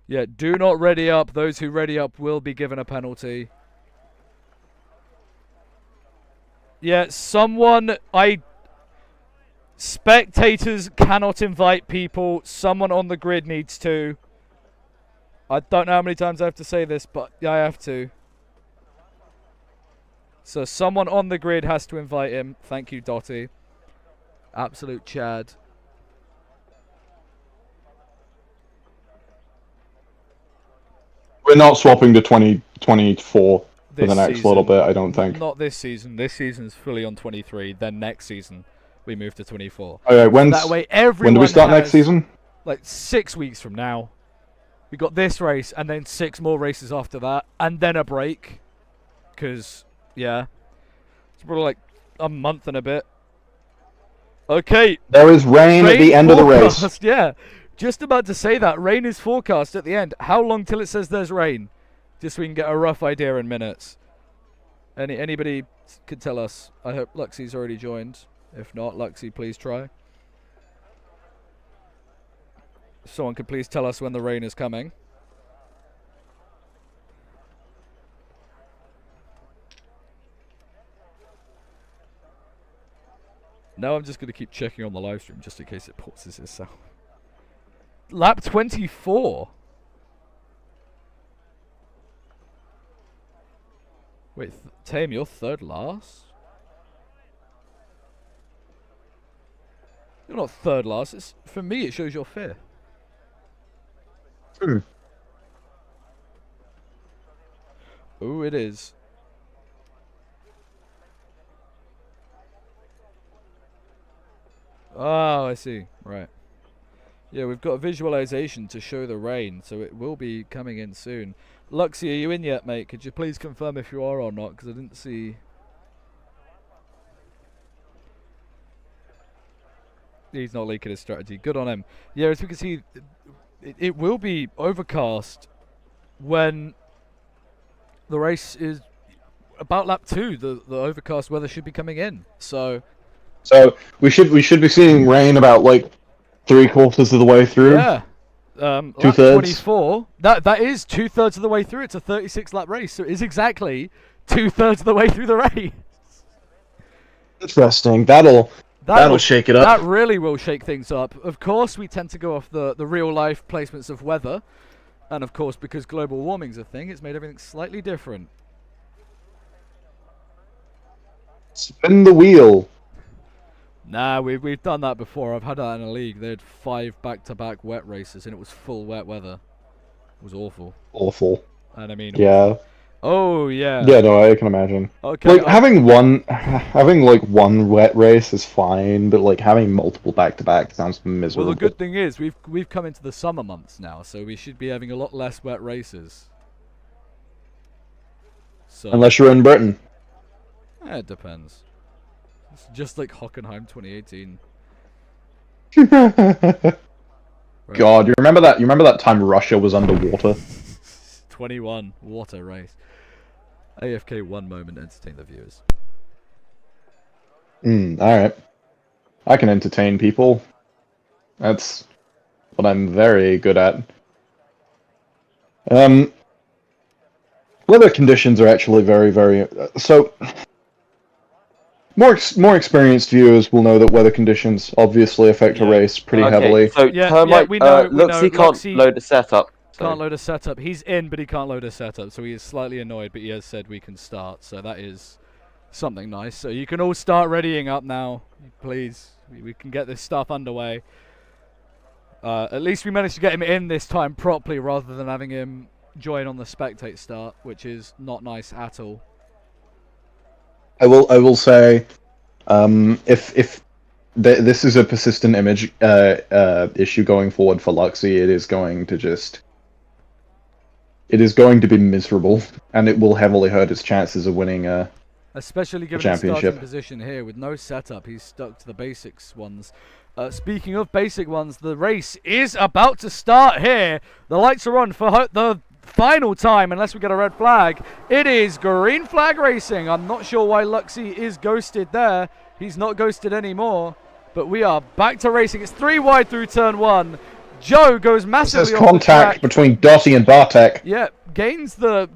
B: Yeah, do not ready up. Those who ready up will be given a penalty. Yeah, spectators cannot invite people. Someone on the grid needs to. I don't know how many times I have to say this, but yeah, I have to. So someone on the grid has to invite him. Thank you, Dotty. Absolute Chad.
A: We're not swapping to 2024 for
B: This
A: the next
B: season,
A: little bit, I don't think.
B: Not this season. This season's fully on 23. Then next season, we move to 24.
A: Okay,
B: So that way everyone
A: when do we start next
B: has,
A: season?
B: Like 6 weeks from now. We got this race, and then 6 more races after that, and then a break. Because, yeah. It's probably like a month and a bit. Okay.
A: There is rain at the end of the race.
B: Yeah. Just about to say that. Rain is forecast at the end. How long till it says there's rain? Just so we can get a rough idea in minutes. Anybody could tell us. I hope Luxie's already joined. If not, Luxie, please try. Someone could please tell us when the rain is coming. Now I'm just going to keep checking on the live stream just in case it pauses itself. Lap 24. Wait, Tame, you're third last? You're not third last. For me, it shows you're fifth. Oh, it is. Oh, I see. Right. Yeah, we've got a visualization to show the rain, so it will be coming in soon. Luxie, are you in yet, mate? Could you please confirm if you are or not? Because I didn't see... He's not leaking his strategy. Good on him. Yeah, as we can see, it will be overcast when the race is about lap 2. The overcast weather should be coming in. So
A: we should be seeing rain about like 3/4 of the way through.
B: Yeah. Lap
A: 2/3.
B: 24. That is 2/3 of the way through. It's a 36-lap race, so it is exactly 2/3 of the way through the race.
A: Interesting. That'll shake it up.
B: That really will shake things up. Of course, we tend to go off the real-life placements of weather. And of course, because global warming's a thing, it's made everything slightly different.
A: Spin the wheel.
B: Nah, we've done that before. I've had that in a league. They had 5 back-to-back wet races, and it was full wet weather. It was awful.
A: Awful.
B: And I mean...
A: Yeah.
B: Oh, yeah.
A: Yeah, no, I can imagine.
B: Okay.
A: Like, having one wet race is fine, but like having multiple back-to-back sounds miserable.
B: Well, the good thing is we've come into the summer months now, so we should be having a lot less wet races. So
A: unless you're in Britain.
B: It depends. It's just like Hockenheim 2018.
A: Right. God, you remember that? You remember that time Russia was underwater?
B: 21 water race. AFK 1 moment, entertain the viewers.
A: Alright. I can entertain people. That's what I'm very good at. Weather conditions are actually very, very... so, more experienced viewers will know that weather conditions obviously affect a race pretty heavily.
C: So, Termite,
B: we know,
C: Luxie can't load a setup.
B: Can't load a setup. He's in, but he can't load a setup, so he is slightly annoyed, but he has said we can start, so that is something nice. So you can all start readying up now, please. We can get this stuff underway. At least we managed to get him in this time properly, rather than having him join on the spectate start, which is not nice at all.
A: I will say, if this is a persistent image issue going forward for Luxie, it is going to be miserable, and it will heavily hurt his chances of winning
B: especially given the starting position here with no setup. He's stuck to the basics ones. Speaking of basic ones, the race is about to start here. The lights are on for the final time, unless we get a red flag. It is green flag racing. I'm not sure why Luxie is ghosted there. He's not ghosted anymore, but we are back to racing. It's 3 wide through turn 1. Joe goes massively
A: There's
B: off
A: contact between Dotty and Bartek.
B: Yeah, gains the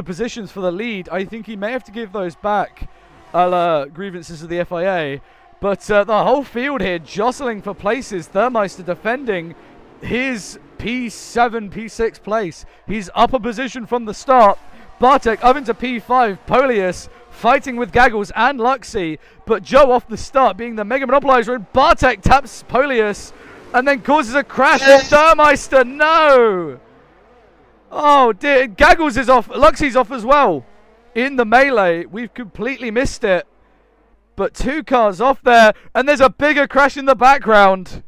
B: positions for the lead. I think he may have to give those back, a la grievances of the FIA. But the whole field here jostling for places. Thermeister defending his P7, P6 place. He's up a position from the start. Bartek up into P5. Polius fighting with Gaggles and Luxy, but Joe off the start being the mega monopolizer, and Bartek taps Polius and then causes a crash with Thermeister. No! Oh dear, Gaggles is off, Luxy's off as well. In the melee, we've completely missed it. But 2 cars off there, and there's a bigger crash in the background.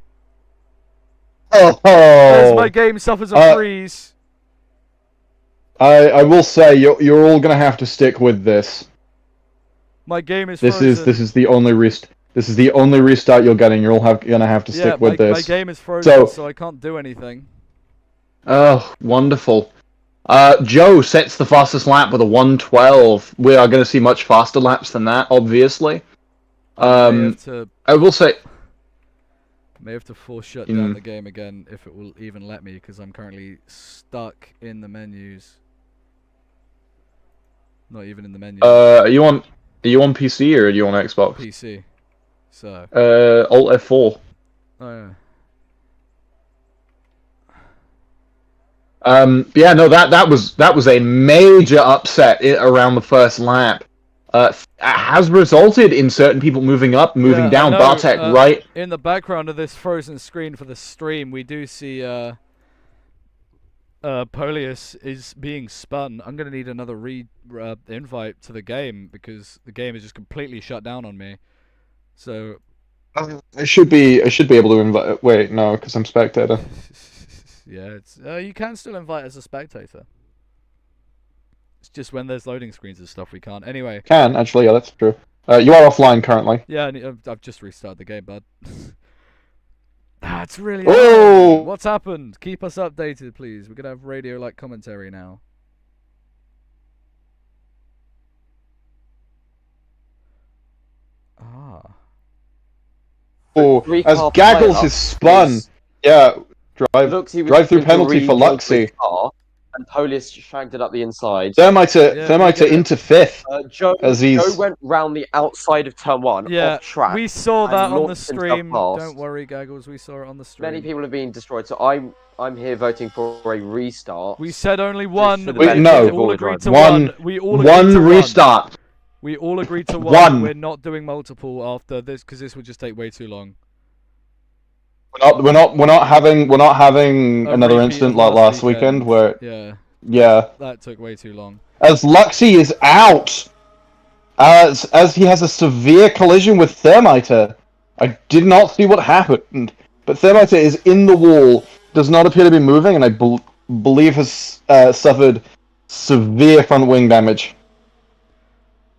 A: Oh!
B: As my game suffers a freeze.
A: I will say you're all gonna have to stick with this.
B: My game is frozen.
A: This is the only restart you're getting. You're all gonna have to stick with this.
B: My game is frozen, so I can't do anything.
A: Oh, wonderful. Joe sets the fastest lap with a 1:12. We are going to see much faster laps than that, obviously. I will say...
B: may have to force shut down the game again if it will even let me, because I'm currently stuck in the menus. Not even in the menu.
A: Are you on PC or are you on Xbox?
B: PC. So.
A: Alt F4.
B: Oh yeah.
A: Yeah, no, that was a major upset around the first lap. Has resulted in certain people moving up, moving down. Bartek, right?
B: In the background of this frozen screen for the stream, we do see Polius is being spun. I'm gonna need another invite to the game because the game is just completely shut down on me. So
A: I should be able to invite. Wait, no, because I'm spectator.
B: Yeah, it's you can still invite as a spectator. It's just when there's loading screens and stuff we can't. Anyway.
A: Can actually, yeah, that's true. You are offline currently.
B: Yeah, I've just restarted the game, bud. That's really.
A: Oh!
B: What's happened? Keep us updated, please. We're gonna have radio-like commentary now. Ah.
A: Oh, as Gaggles is spun. Yeah. Drive through penalty for Luxy.
C: And Polius shagged it up the inside.
A: Thermiter into 5th.
C: Joe went round the outside of turn 1 off track.
B: We saw that on the stream. Don't worry, Gaggles, we saw it on the stream.
C: Many people have been destroyed, so I'm here voting for a restart.
B: We said only one.
A: No,
B: we all agreed to
A: one.
B: We all agreed
A: one
B: to
A: restart.
B: We all agreed to one. We're not doing multiple after this because this would just take way too long.
A: We're not having another incident like last weekend where
B: that took way too long.
A: As Luxy is out, as he has a severe collision with Thermiter. I did not see what happened, but Thermiter is in the wall, does not appear to be moving, and I believe has suffered severe front wing damage.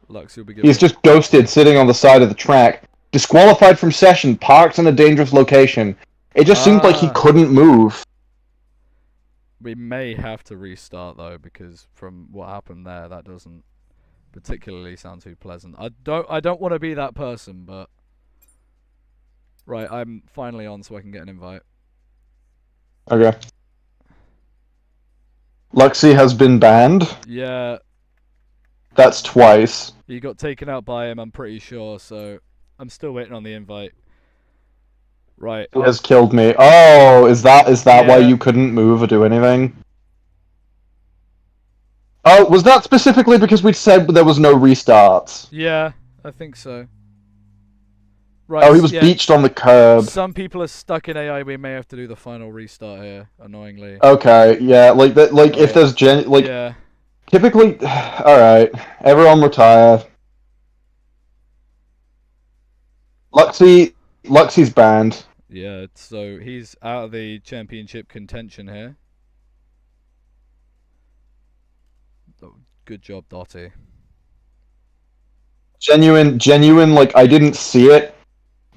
B: Luxy will be good.
A: He's just ghosted, sitting on the side of the track. Disqualified from session, parked in a dangerous location. It just seemed like he couldn't move.
B: We may have to restart though, because from what happened there, that doesn't particularly sound too pleasant. I don't want to be that person, but right, I'm finally on, so I can get an invite.
A: Okay. Luxy has been banned.
B: Yeah.
A: That's twice.
B: He got taken out by him, I'm pretty sure, so I'm still waiting on the invite. Right.
A: He has killed me. Oh, is that why you couldn't move or do anything? Oh, was that specifically because we said there was no restarts?
B: Yeah, I think so. Right.
A: Oh, he was beached on the curb.
B: Some people are stuck in AI. We may have to do the final restart here, annoyingly.
A: Okay, yeah, like that. Like if there's typically, all right, everyone retire. Luxy's banned.
B: Yeah, so he's out of the championship contention here. Oh, good job, Dottie.
A: Genuine. Like I didn't see it,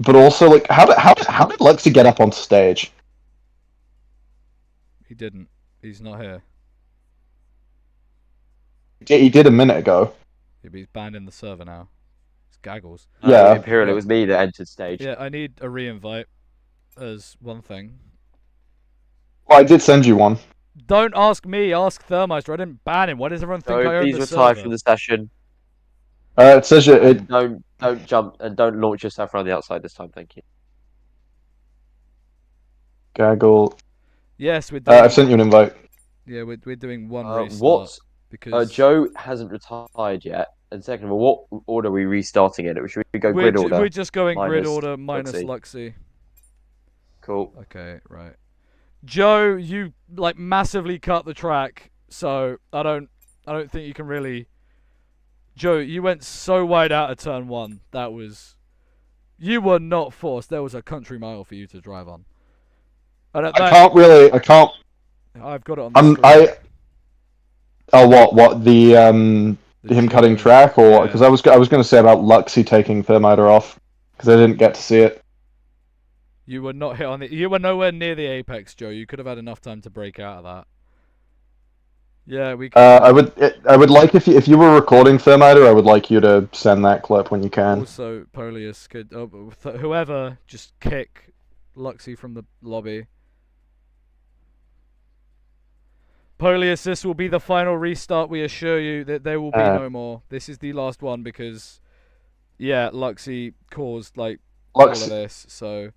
A: but also like how did Luxy get up on stage?
B: He didn't. He's not here.
A: Yeah, he did a minute ago.
B: Yeah, but he's banned in the server now. It's Gaggles.
A: Yeah.
C: Imperial, it was me that entered stage.
B: Yeah, I need a re-invite as one thing.
A: Well, I did send you one.
B: Don't ask me, ask Thermeister. I didn't ban him. Why does everyone think I own the server?
C: Please retire from the session.
A: It says you.
C: Don't jump and don't launch yourself around the outside this time, thank you.
A: Gaggle.
B: Yes, we're doing...
A: I've sent you an invite.
B: Yeah, we're doing one restart.
C: Because Joe hasn't retired yet, And second of all, what order are we restarting it? Should we go grid order?
B: We're just going grid
C: minus
B: order minus
C: Luxie?
B: Luxie.
C: Cool.
B: Okay, right. Joe, you like massively cut the track, so I don't think you can really. Joe, you went so wide out of turn 1. That was, you were not forced. There was a country mile for you to drive on. And
A: I can't.
B: I've got it on the screen.
A: Oh, what the him cutting track, or because I was going to say about Luxie taking thermiter off because I didn't get to see it.
B: You were not hit on it. You were nowhere near the apex, Joe. You could have had enough time to break out of that. Yeah, we.
A: I would like if you were recording thermiter, I would like you to send that clip when you can.
B: Also, Polius could whoever just kick Luxie from the lobby. Polius, this will be the final restart. We assure you that there will be no more. This is the last one because, yeah, Luxie caused all of this. So,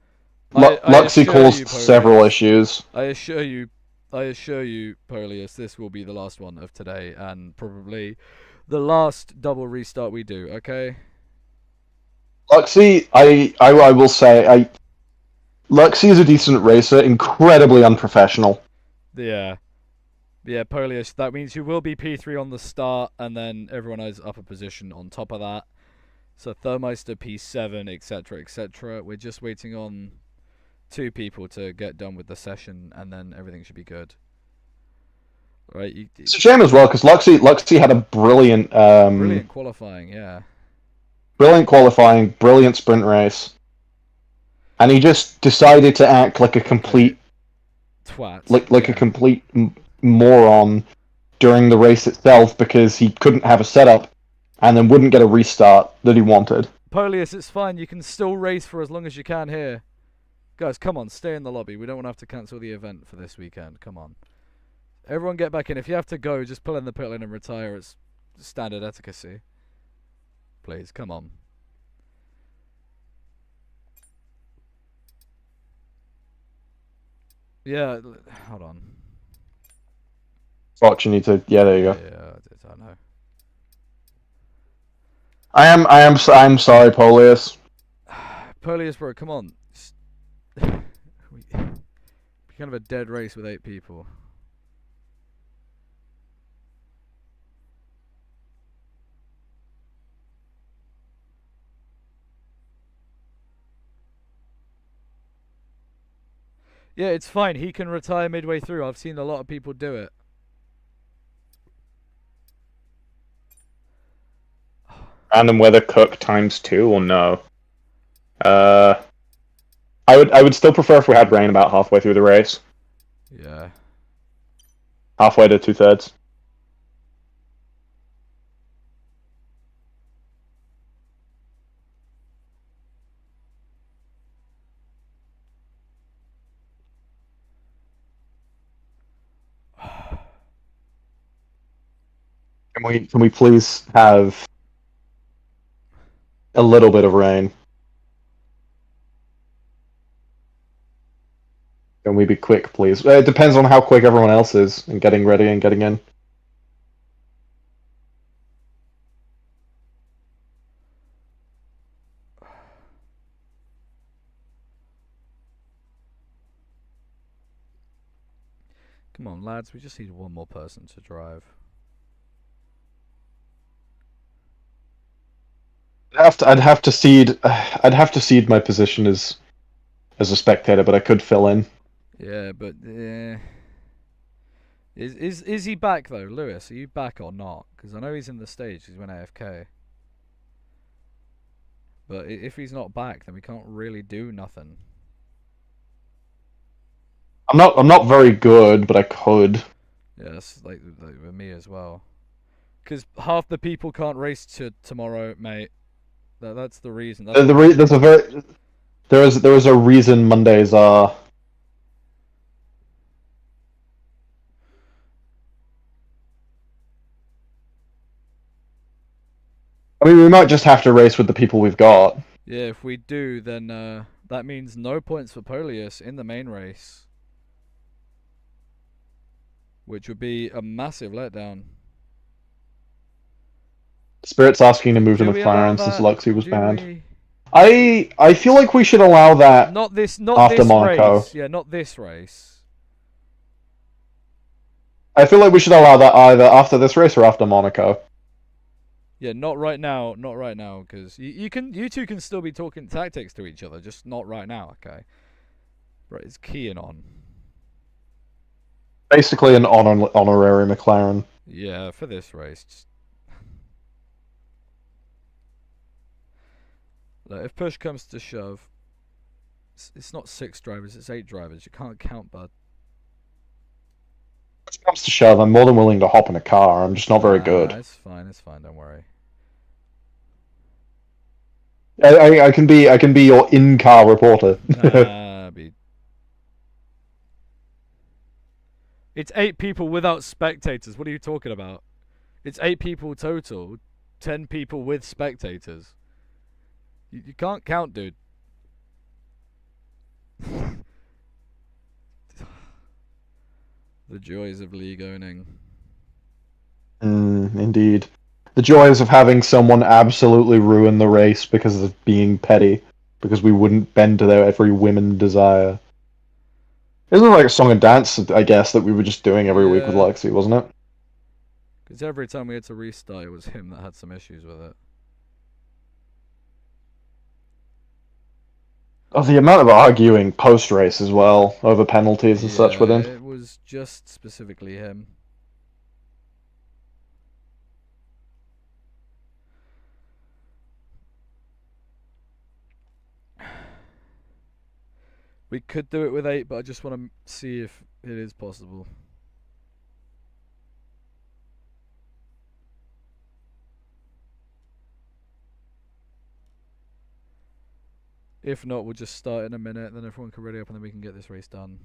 A: Luxie caused several issues.
B: I assure you, Polius, this will be the last one of today and probably the last double restart we do. Okay.
A: Luxie, I will say, Luxie is a decent racer, incredibly unprofessional.
B: Yeah. Yeah, Polius, that means you will be P3 on the start, and then everyone has upper position on top of that. So Thermeister P7, etc., etc. We're just waiting on 2 people to get done with the session, and then everything should be good. Right?
A: It's a shame as well, because Luxie had a brilliant...
B: brilliant qualifying, yeah.
A: Brilliant qualifying, brilliant sprint race. And he just decided to act like a complete...
B: twat.
A: Like a complete... moron during the race itself because he couldn't have a setup and then wouldn't get a restart that he wanted.
B: Polius, it's fine. You can still race for as long as you can here. Guys, come on, stay in the lobby. We don't want to have to cancel the event for this weekend. Come on. Everyone get back in. If you have to go, just pull in the pit lane and retire. It's standard etiquette. Please, come on. Yeah, hold on.
A: Watch, you need to... Yeah, there you go.
B: Yeah, I know.
A: I'm sorry, Polius.
B: Polius, bro, come on. We kind of a dead race with 8 people. Yeah, it's fine. He can retire midway through. I've seen a lot of people do it.
A: Random weather cook ×2 or no? I would still prefer if we had rain about halfway through the race.
B: Yeah.
A: Halfway to 2/3. Can we please have a little bit of rain? Can we be quick, please? It depends on how quick everyone else is in getting ready and getting in.
B: Come on, lads. We just need one more person to drive.
A: I'd have to cede my position as a spectator, but I could fill in.
B: Yeah, but is he back though, Lewis? Are you back or not? Because I know he's in the stage. He's went AFK. But if he's not back, then we can't really do nothing.
A: I'm not very good, but I could.
B: Yeah, that's like with me as well. Because half the people can't race tomorrow, mate. That's the reason.
A: There is a reason Mondays are. I mean, we might just have to race with the people we've got.
B: Yeah, if we do, then that means no points for Polius in the main race, which would be a massive letdown.
A: Spirit's asking to move to
B: Do we allow
A: McLaren since
B: that?
A: Luxy was
B: Do
A: banned.
B: we...
A: I feel like we should allow that
B: Not this
A: after Monaco.
B: race. Yeah, not this race.
A: I feel like we should allow that either after this race or after Monaco.
B: Yeah, not right now. Not right now, because you two can still be talking tactics to each other, just not right now. Okay. Right, it's keying on.
A: Basically, an honorary McLaren.
B: Yeah, for this race. Just... Look, if push comes to shove, it's not 6 drivers, it's 8 drivers. You can't count, bud.
A: If it comes to shove, I'm more than willing to hop in a car. I'm just not very good.
B: It's fine, don't worry.
A: I can be your in-car reporter.
B: It's 8 people without spectators. What are you talking about? It's 8 people total, 10 people with spectators. You can't count, dude. The joys of league owning.
A: Indeed. The joys of having someone absolutely ruin the race because of being petty. Because we wouldn't bend to their every whim and desire. It was like a song and dance, I guess, that we were just doing every week with Luxy, wasn't it?
B: Because every time we had to restart, it was him that had some issues with it.
A: Oh, the amount of arguing post-race as well, over penalties and such with him.
B: It was just specifically him. We could do it with 8, but I just want to see if it is possible. If not, we'll just start in a minute, then everyone can ready up and then we can get this race done.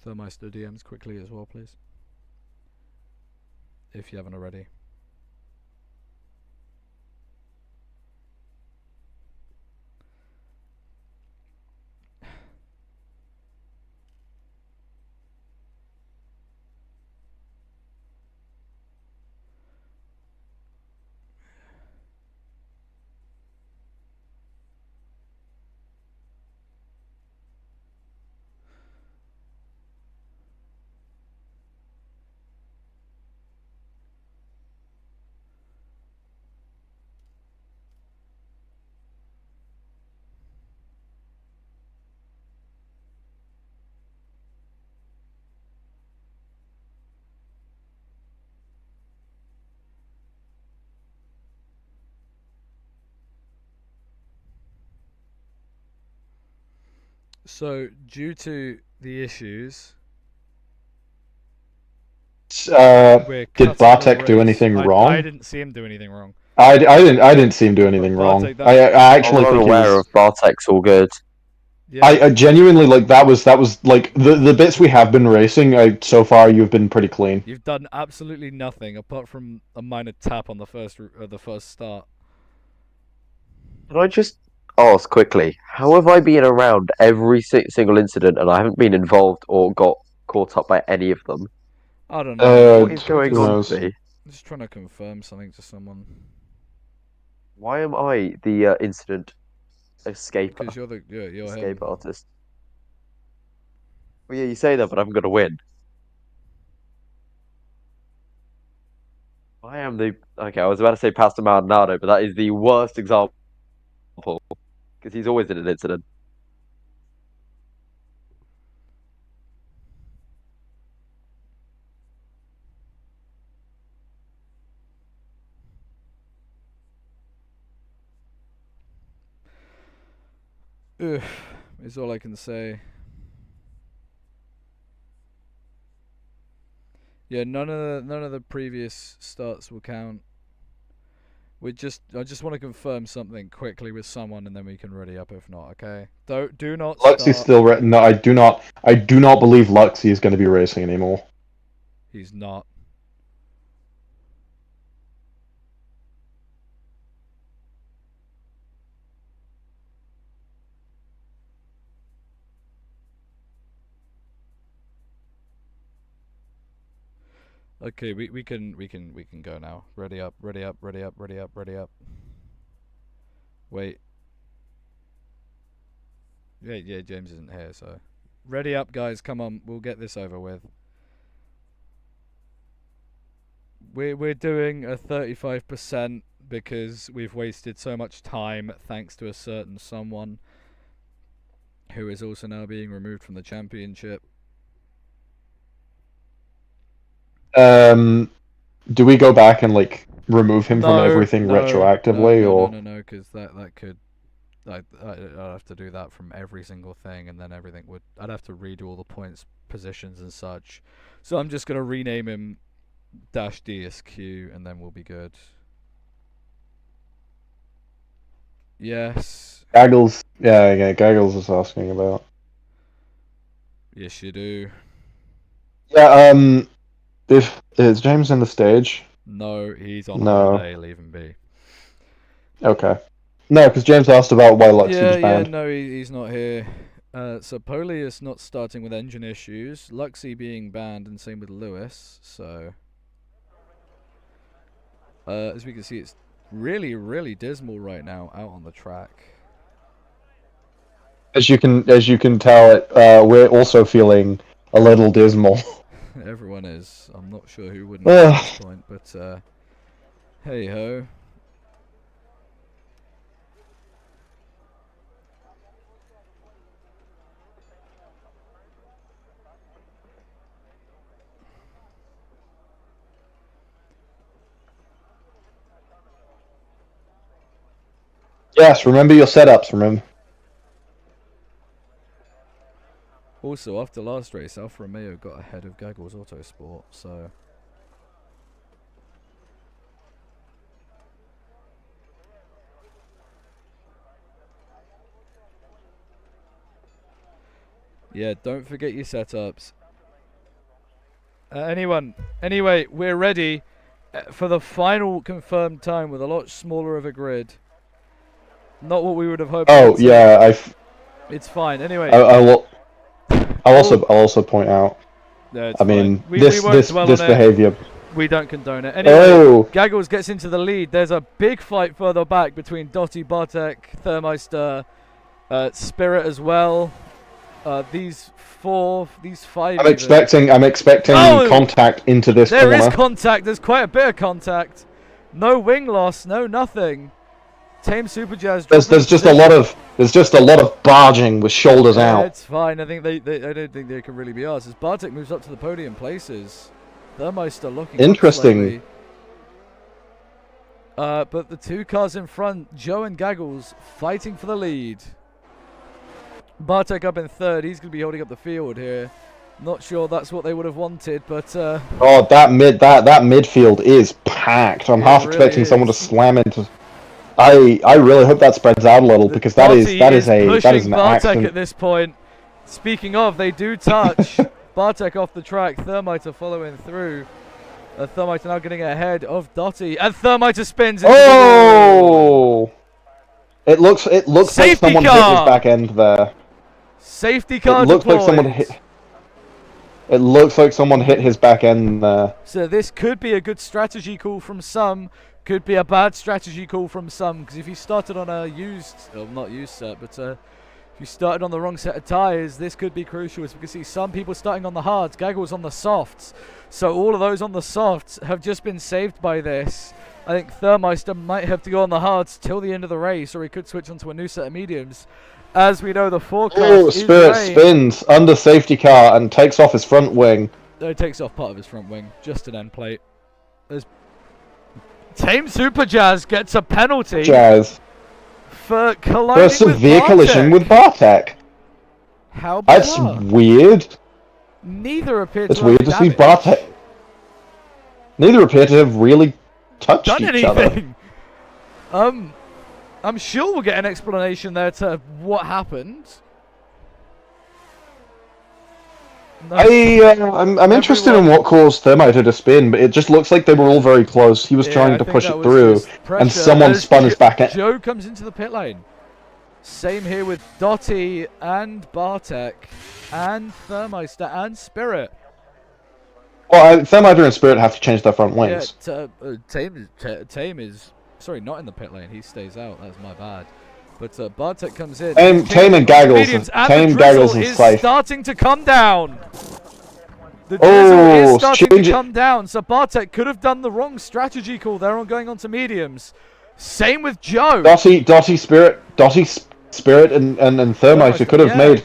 B: Thermeister DMs quickly as well, please. If you haven't already. So, due to the issues,
A: did Bartek do anything wrong?
B: I didn't see him do anything wrong.
A: I didn't see him do anything wrong. I actually think he was...
C: of Bartek's all good.
B: Yeah.
A: I genuinely, like, that was like the bits we have been racing. So far, you've been pretty clean.
B: You've done absolutely nothing apart from a minor tap on the first start.
C: Can I just ask quickly, how have I been around every single incident and I haven't been involved or got caught up by any of them?
B: I don't know.
C: What is going on with me?
B: I'm just trying to confirm something to someone.
C: Why am I the incident escaper?
B: Because you're
C: escape
B: him.
C: artist. Well, yeah, you say that, but I'm gonna win. I am the... Okay, I was about to say Pastor Maldonado, but that is the worst example. Because he's always in an incident.
B: Ugh, is all I can say. Yeah, none of the previous starts will count. I just want to confirm something quickly with someone, and then we can ready up. If not, okay. Do not.
A: Luxy's still no. I do not believe Luxy is going to be racing anymore.
B: He's not. Okay, we can go now. Ready up, ready up, ready up, ready up, ready up. Wait. Yeah, James isn't here, so ready up, guys. Come on, we'll get this over with. We're doing a 35% because we've wasted so much time thanks to a certain someone who is also now being removed from the championship.
A: Do we go back and like remove him from everything retroactively, or
B: no, because that could, I'd have to do that from every single thing, and then everything would. I'd have to redo all the points, positions, and such. So I'm just gonna rename him -DSQ, and then we'll be good. Yes.
A: Gaggles? Yeah, Gaggles is asking about.
B: Yes, you do.
A: Yeah. If is James in the stage?
B: No, he's on holiday. Leave him be.
A: Okay. No, because James asked about why Luxy was banned.
B: Yeah, no, he's not here. So Polius not starting with engine issues, Luxy being banned, and same with Lewis. So, as we can see, it's really, really dismal right now out on the track.
A: As you can tell, we're also feeling a little dismal.
B: Everyone is. I'm not sure who wouldn't at this point, but hey ho.
A: Yes, remember your setups, remember.
B: Also, after last race, Alfa Romeo got ahead of Gaggles Autosport, so... Yeah, don't forget your setups. Anyway, we're ready for the final confirmed time with a lot smaller of a grid. Not what we would have hoped.
A: Oh, yeah,
B: It's fine. Anyway,
A: I'll also point out.
B: No,
A: I mean, this behavior.
B: We don't condone it. Anyway, Gaggles gets into the lead. There's a big fight further back between Dottie, Bartek, Thermeister, Spirit as well. These five.
A: I'm expecting contact into this corner.
B: There is contact. There's quite a bit of contact. No wing loss. No nothing. Tame Super Jazz.
A: There's just a lot of barging with shoulders out.
B: It's fine. I think I don't think they can really be asked. As Bartek moves up to the podium places, Thermeister looking
A: interesting.
B: But the two cars in front, Joe and Gaggles, fighting for the lead. Bartek up in third. He's going to be holding up the field here. Not sure that's what they would have wanted, but
A: oh, that midfield is packed. I'm half expecting someone to slam into. I really hope that spreads out a little, because that is an
B: Bartek
A: accident
B: at this point. Speaking of, they do touch. Bartek off the track. Thermiter following through. Thermiter now getting ahead of Dottie, and Thermiter spins.
A: Oh! It looks like someone hit his back end there.
B: Safety car
A: deployed. It looks like someone hit his back end there.
B: So this could be a good strategy call from some. Could be a bad strategy call from some, because if you started on a not used set, but if you started on the wrong set of tyres, this could be crucial. As we can see, some people starting on the hards, Gaggles on the softs. So all of those on the softs have just been saved by this. I think Thermeister might have to go on the hards till the end of the race, or he could switch onto a new set of mediums. As we know, the forecast is
A: Spirit
B: rain.
A: spins under safety car and takes off his front wing.
B: No, it takes off part of his front wing, just an end plate. Tame Super Jazz gets a penalty for colliding
A: for a severe collision with Bartek.
B: How bizarre.
A: That's weird.
B: Neither appear
A: it's
B: to
A: weird
B: have
A: to see Bartek. Neither appear to have really touched each other.
B: I'm sure we'll get an explanation there to what happened. No.
A: I'm interested in what caused Thermiter to spin, but it just looks like they were all very close. He was trying to push it through, and someone spun his back end.
B: Joe comes into the pit lane. Same here with Dottie and Bartek and Thermeister and Spirit.
A: Well, Thermiter and Spirit have to change their front wings.
B: Yeah, Tame is... Sorry, not in the pit lane. He stays out. That's my bad. But Bartek comes in.
A: Tame and Gaggles. Tame, Gaggles, and Slice.
B: Is starting to come down. The drizzle is starting to come down. So Bartek could have done the wrong strategy call there on going on to mediums. Same with Joe.
A: Dottie, Spirit, and Thermiter could have made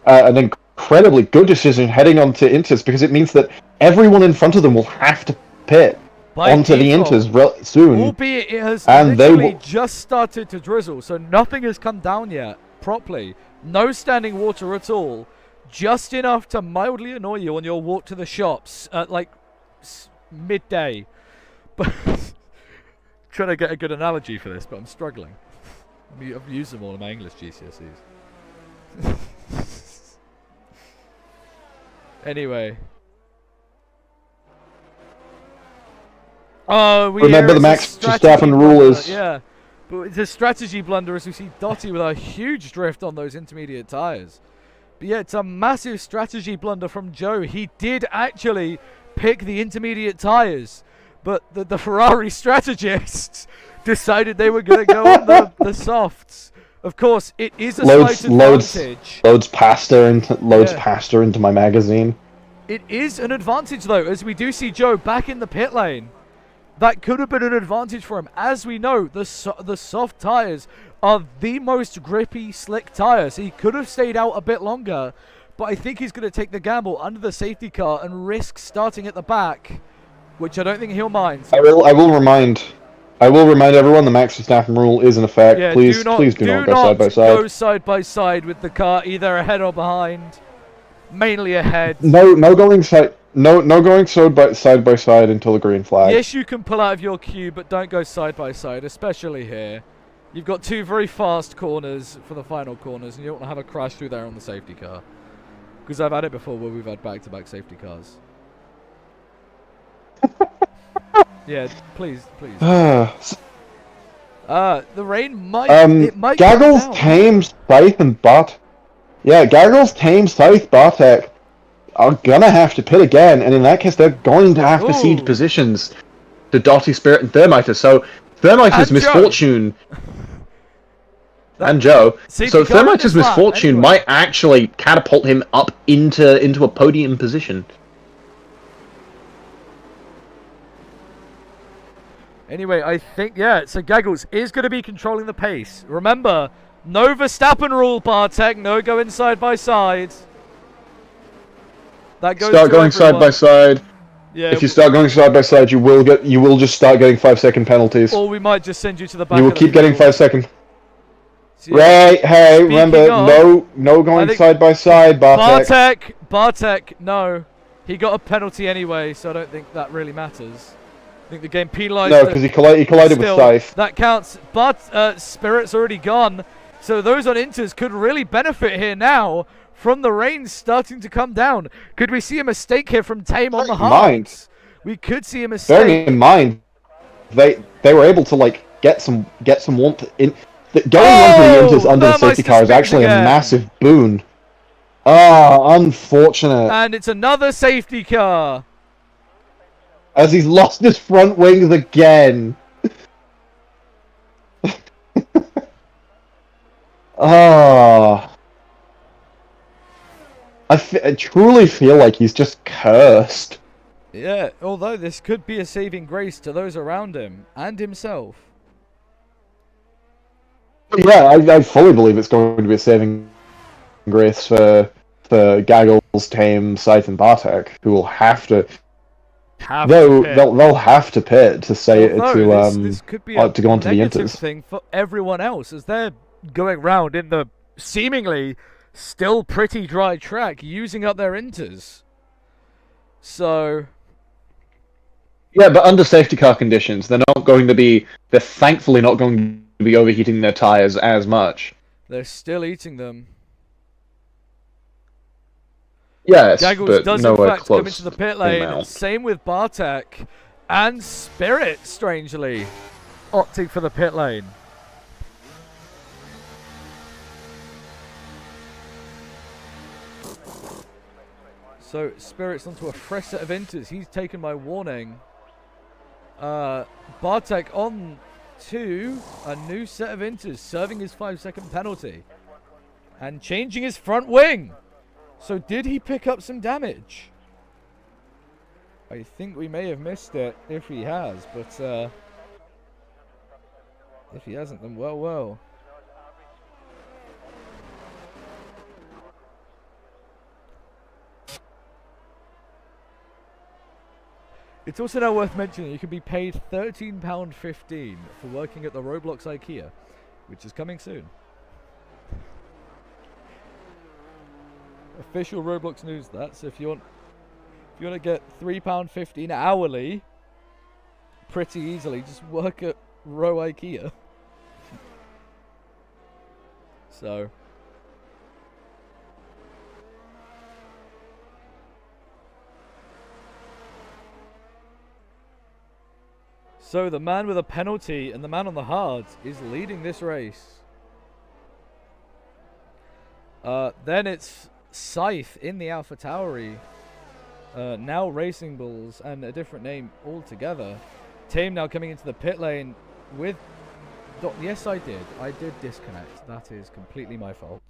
A: an incredibly good decision heading on to Inters, because it means that everyone in front of them will have to pit onto the Inters soon.
B: Albeit it has literally just started to drizzle, so nothing has come down yet properly. No standing water at all. Just enough to mildly annoy you on your walk to the shops at like midday. But trying to get a good analogy for this, but I'm struggling. I've used them all in my English GCSEs. Anyway. Oh,
A: remember the Max Verstappen rule is...
B: Yeah, but it's a strategy blunder as we see Dottie with a huge drift on those intermediate tyres. But yeah, it's a massive strategy blunder from Joe. He did actually pick the intermediate tyres, but the Ferrari strategists decided they were going to go on the softs. Of course, it is a slight advantage.
A: Loads pasta into my magazine.
B: It is an advantage, though, as we do see Joe back in the pit lane. That could have been an advantage for him. As we know, the soft tyres are the most grippy, slick tyres. He could have stayed out a bit longer, but I think he's going to take the gamble under the safety car and risk starting at the back, which I don't think he'll mind.
A: I will remind everyone the Max Verstappen rule is in effect. Yeah, please do not go side by side.
B: Go side by side with the car, either ahead or behind. Mainly ahead.
A: No going side by side until the green flag.
B: Yes, you can pull out of your queue, but don't go side by side, especially here. You've got two very fast corners for the final corners, and you don't want to have a crash through there on the safety car. Because I've had it before where we've had back-to-back safety cars. Yeah, please. The rain might... it might
A: Gaggles, Tame, Scythe, and Bot. Yeah, Gaggles, Tame, Scythe, Bartek are gonna have to pit again, and in that case, they're going to have to cede positions to Dottie, Spirit, and Thermiter. So Thermiter's misfortune, and Joe. So Thermiter's misfortune might actually catapult him up into a podium position.
B: Anyway, I think so Gaggles is going to be controlling the pace. Remember, no Verstappen rule, Bartek. No going side by side. That goes
A: start going side by side. Yeah. If you start going side by side, you will just start getting 5-second penalties.
B: Or we might just send you to the back.
A: You will keep getting 5 seconds. So, hey, remember, no going side by side, Bartek.
B: Bartek, no. He got a penalty anyway, so I don't think that really matters. I think the game penalised.
A: No, because he collided with Scythe.
B: That counts, but Spirit's already gone. So those on Inters could really benefit here now from the rain starting to come down. Could we see a mistake here from Tame on the hards? We could see a mistake.
A: Bearing in mind, they were able to get some warmth in. Going onto the Inters under the safety car is actually a massive boon. Unfortunate.
B: And it's another safety car.
A: As he's lost his front wings again. I truly feel like he's just cursed.
B: Yeah, although this could be a saving grace to those around him and himself.
A: Yeah, I fully believe it's going to be a saving grace for Gaggles, Tame, Scythe, and Bartek, who will have to. They'll have to pit to
B: this could be
A: to go onto the
B: negative
A: Inters.
B: Thing for everyone else as they're going round in the seemingly still pretty dry track using up their Inters. So
A: yeah, but under safety car conditions, they're thankfully not going to be overheating their tires as much.
B: They're still eating them.
A: Yes,
B: Gaggles
A: but
B: does in
A: nowhere
B: fact
A: close
B: come into the pit lane.
A: amount.
B: Same with Bartek and Spirit, strangely, opting for the pit lane. So Spirit's onto a fresh set of inters. He's taken my warning. Bartek on to a new set of inters, serving his 5-second penalty and changing his front wing. So did he pick up some damage? I think we may have missed it if he has, but if he hasn't, then well. It's also now worth mentioning you can be paid £13.15 for working at the Roblox IKEA, which is coming soon. Official Roblox news that. So if you want to get £3.15 hourly, pretty easily, just work at Row IKEA. So. So the man with a penalty and the man on the hard is leading this race. Then it's Scythe in the Alpha Tauri. Now Racing Bulls and a different name altogether. Tame now coming into the pit lane with... Yes, I did. I did disconnect. That is completely my fault.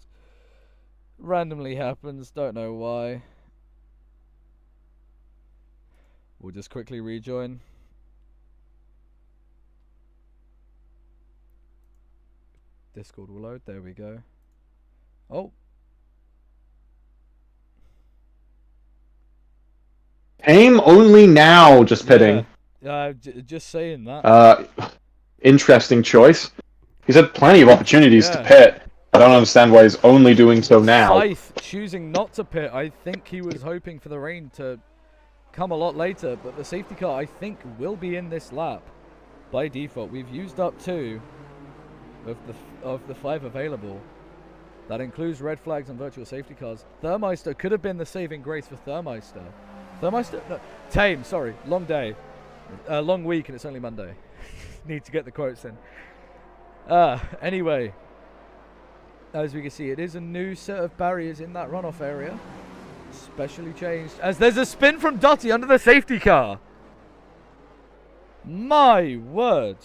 B: Randomly happens. Don't know why. We'll just quickly rejoin. Discord will load. There we go. Oh.
A: Tame only now just pitting.
B: Yeah, just saying that.
A: Interesting choice. He's had plenty of opportunities to pit. I don't understand why he's only doing so now.
B: Scythe choosing not to pit. I think he was hoping for the rain to come a lot later, but the safety car I think will be in this lap by default. We've used up 2 of the 5 available. That includes red flags and virtual safety cars. Thermeister could have been the saving grace for Thermeister. No, Tame, sorry. Long day. Long week and it's only Monday. Need to get the quotes in. Anyway. As we can see, it is a new set of barriers in that runoff area. Specially changed. As there's a spin from Dotty under the safety car. My word.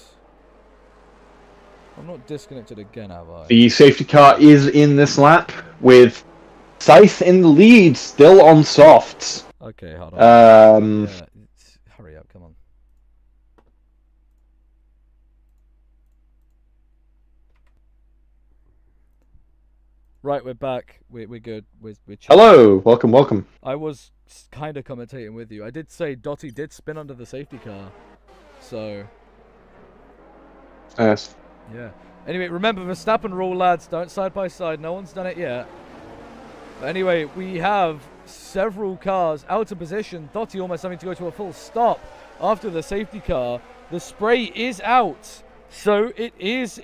B: I'm not disconnected again, have I?
A: The safety car is in this lap with Scythe in the lead, still on softs.
B: Okay, hold on. Yeah, hurry up, come on. Right, we're back. We're good. We're
A: Hello, welcome.
B: I was kind of commentating with you. I did say Dotty did spin under the safety car, so.
A: Yes.
B: Yeah. Anyway, remember Verstappen rule, lads. Don't side by side. No one's done it yet. But anyway, we have several cars out of position. Dotty almost having to go to a full stop after the safety car. The spray is out, so it is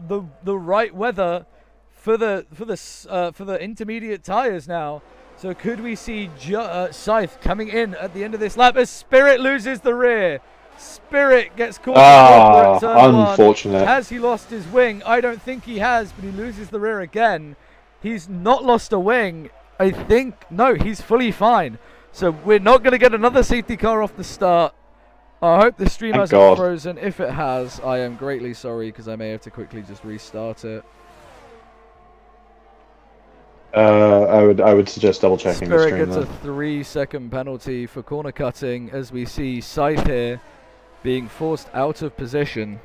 B: the right weather for the intermediate tires now. So could we see Scythe coming in at the end of this lap as Spirit loses the rear? Spirit gets caught at turn
A: unfortunate.
B: 1. Has he lost his wing? I don't think he has, but he loses the rear again. He's not lost a wing. I think, no, he's fully fine. So we're not going to get another safety car off the start. I hope the stream hasn't frozen. If it has, I am greatly sorry because I may have to quickly just restart it.
A: I would suggest double checking the stream.
B: Spirit gets a 3-second penalty for corner cutting as we see Scythe here being forced out of position.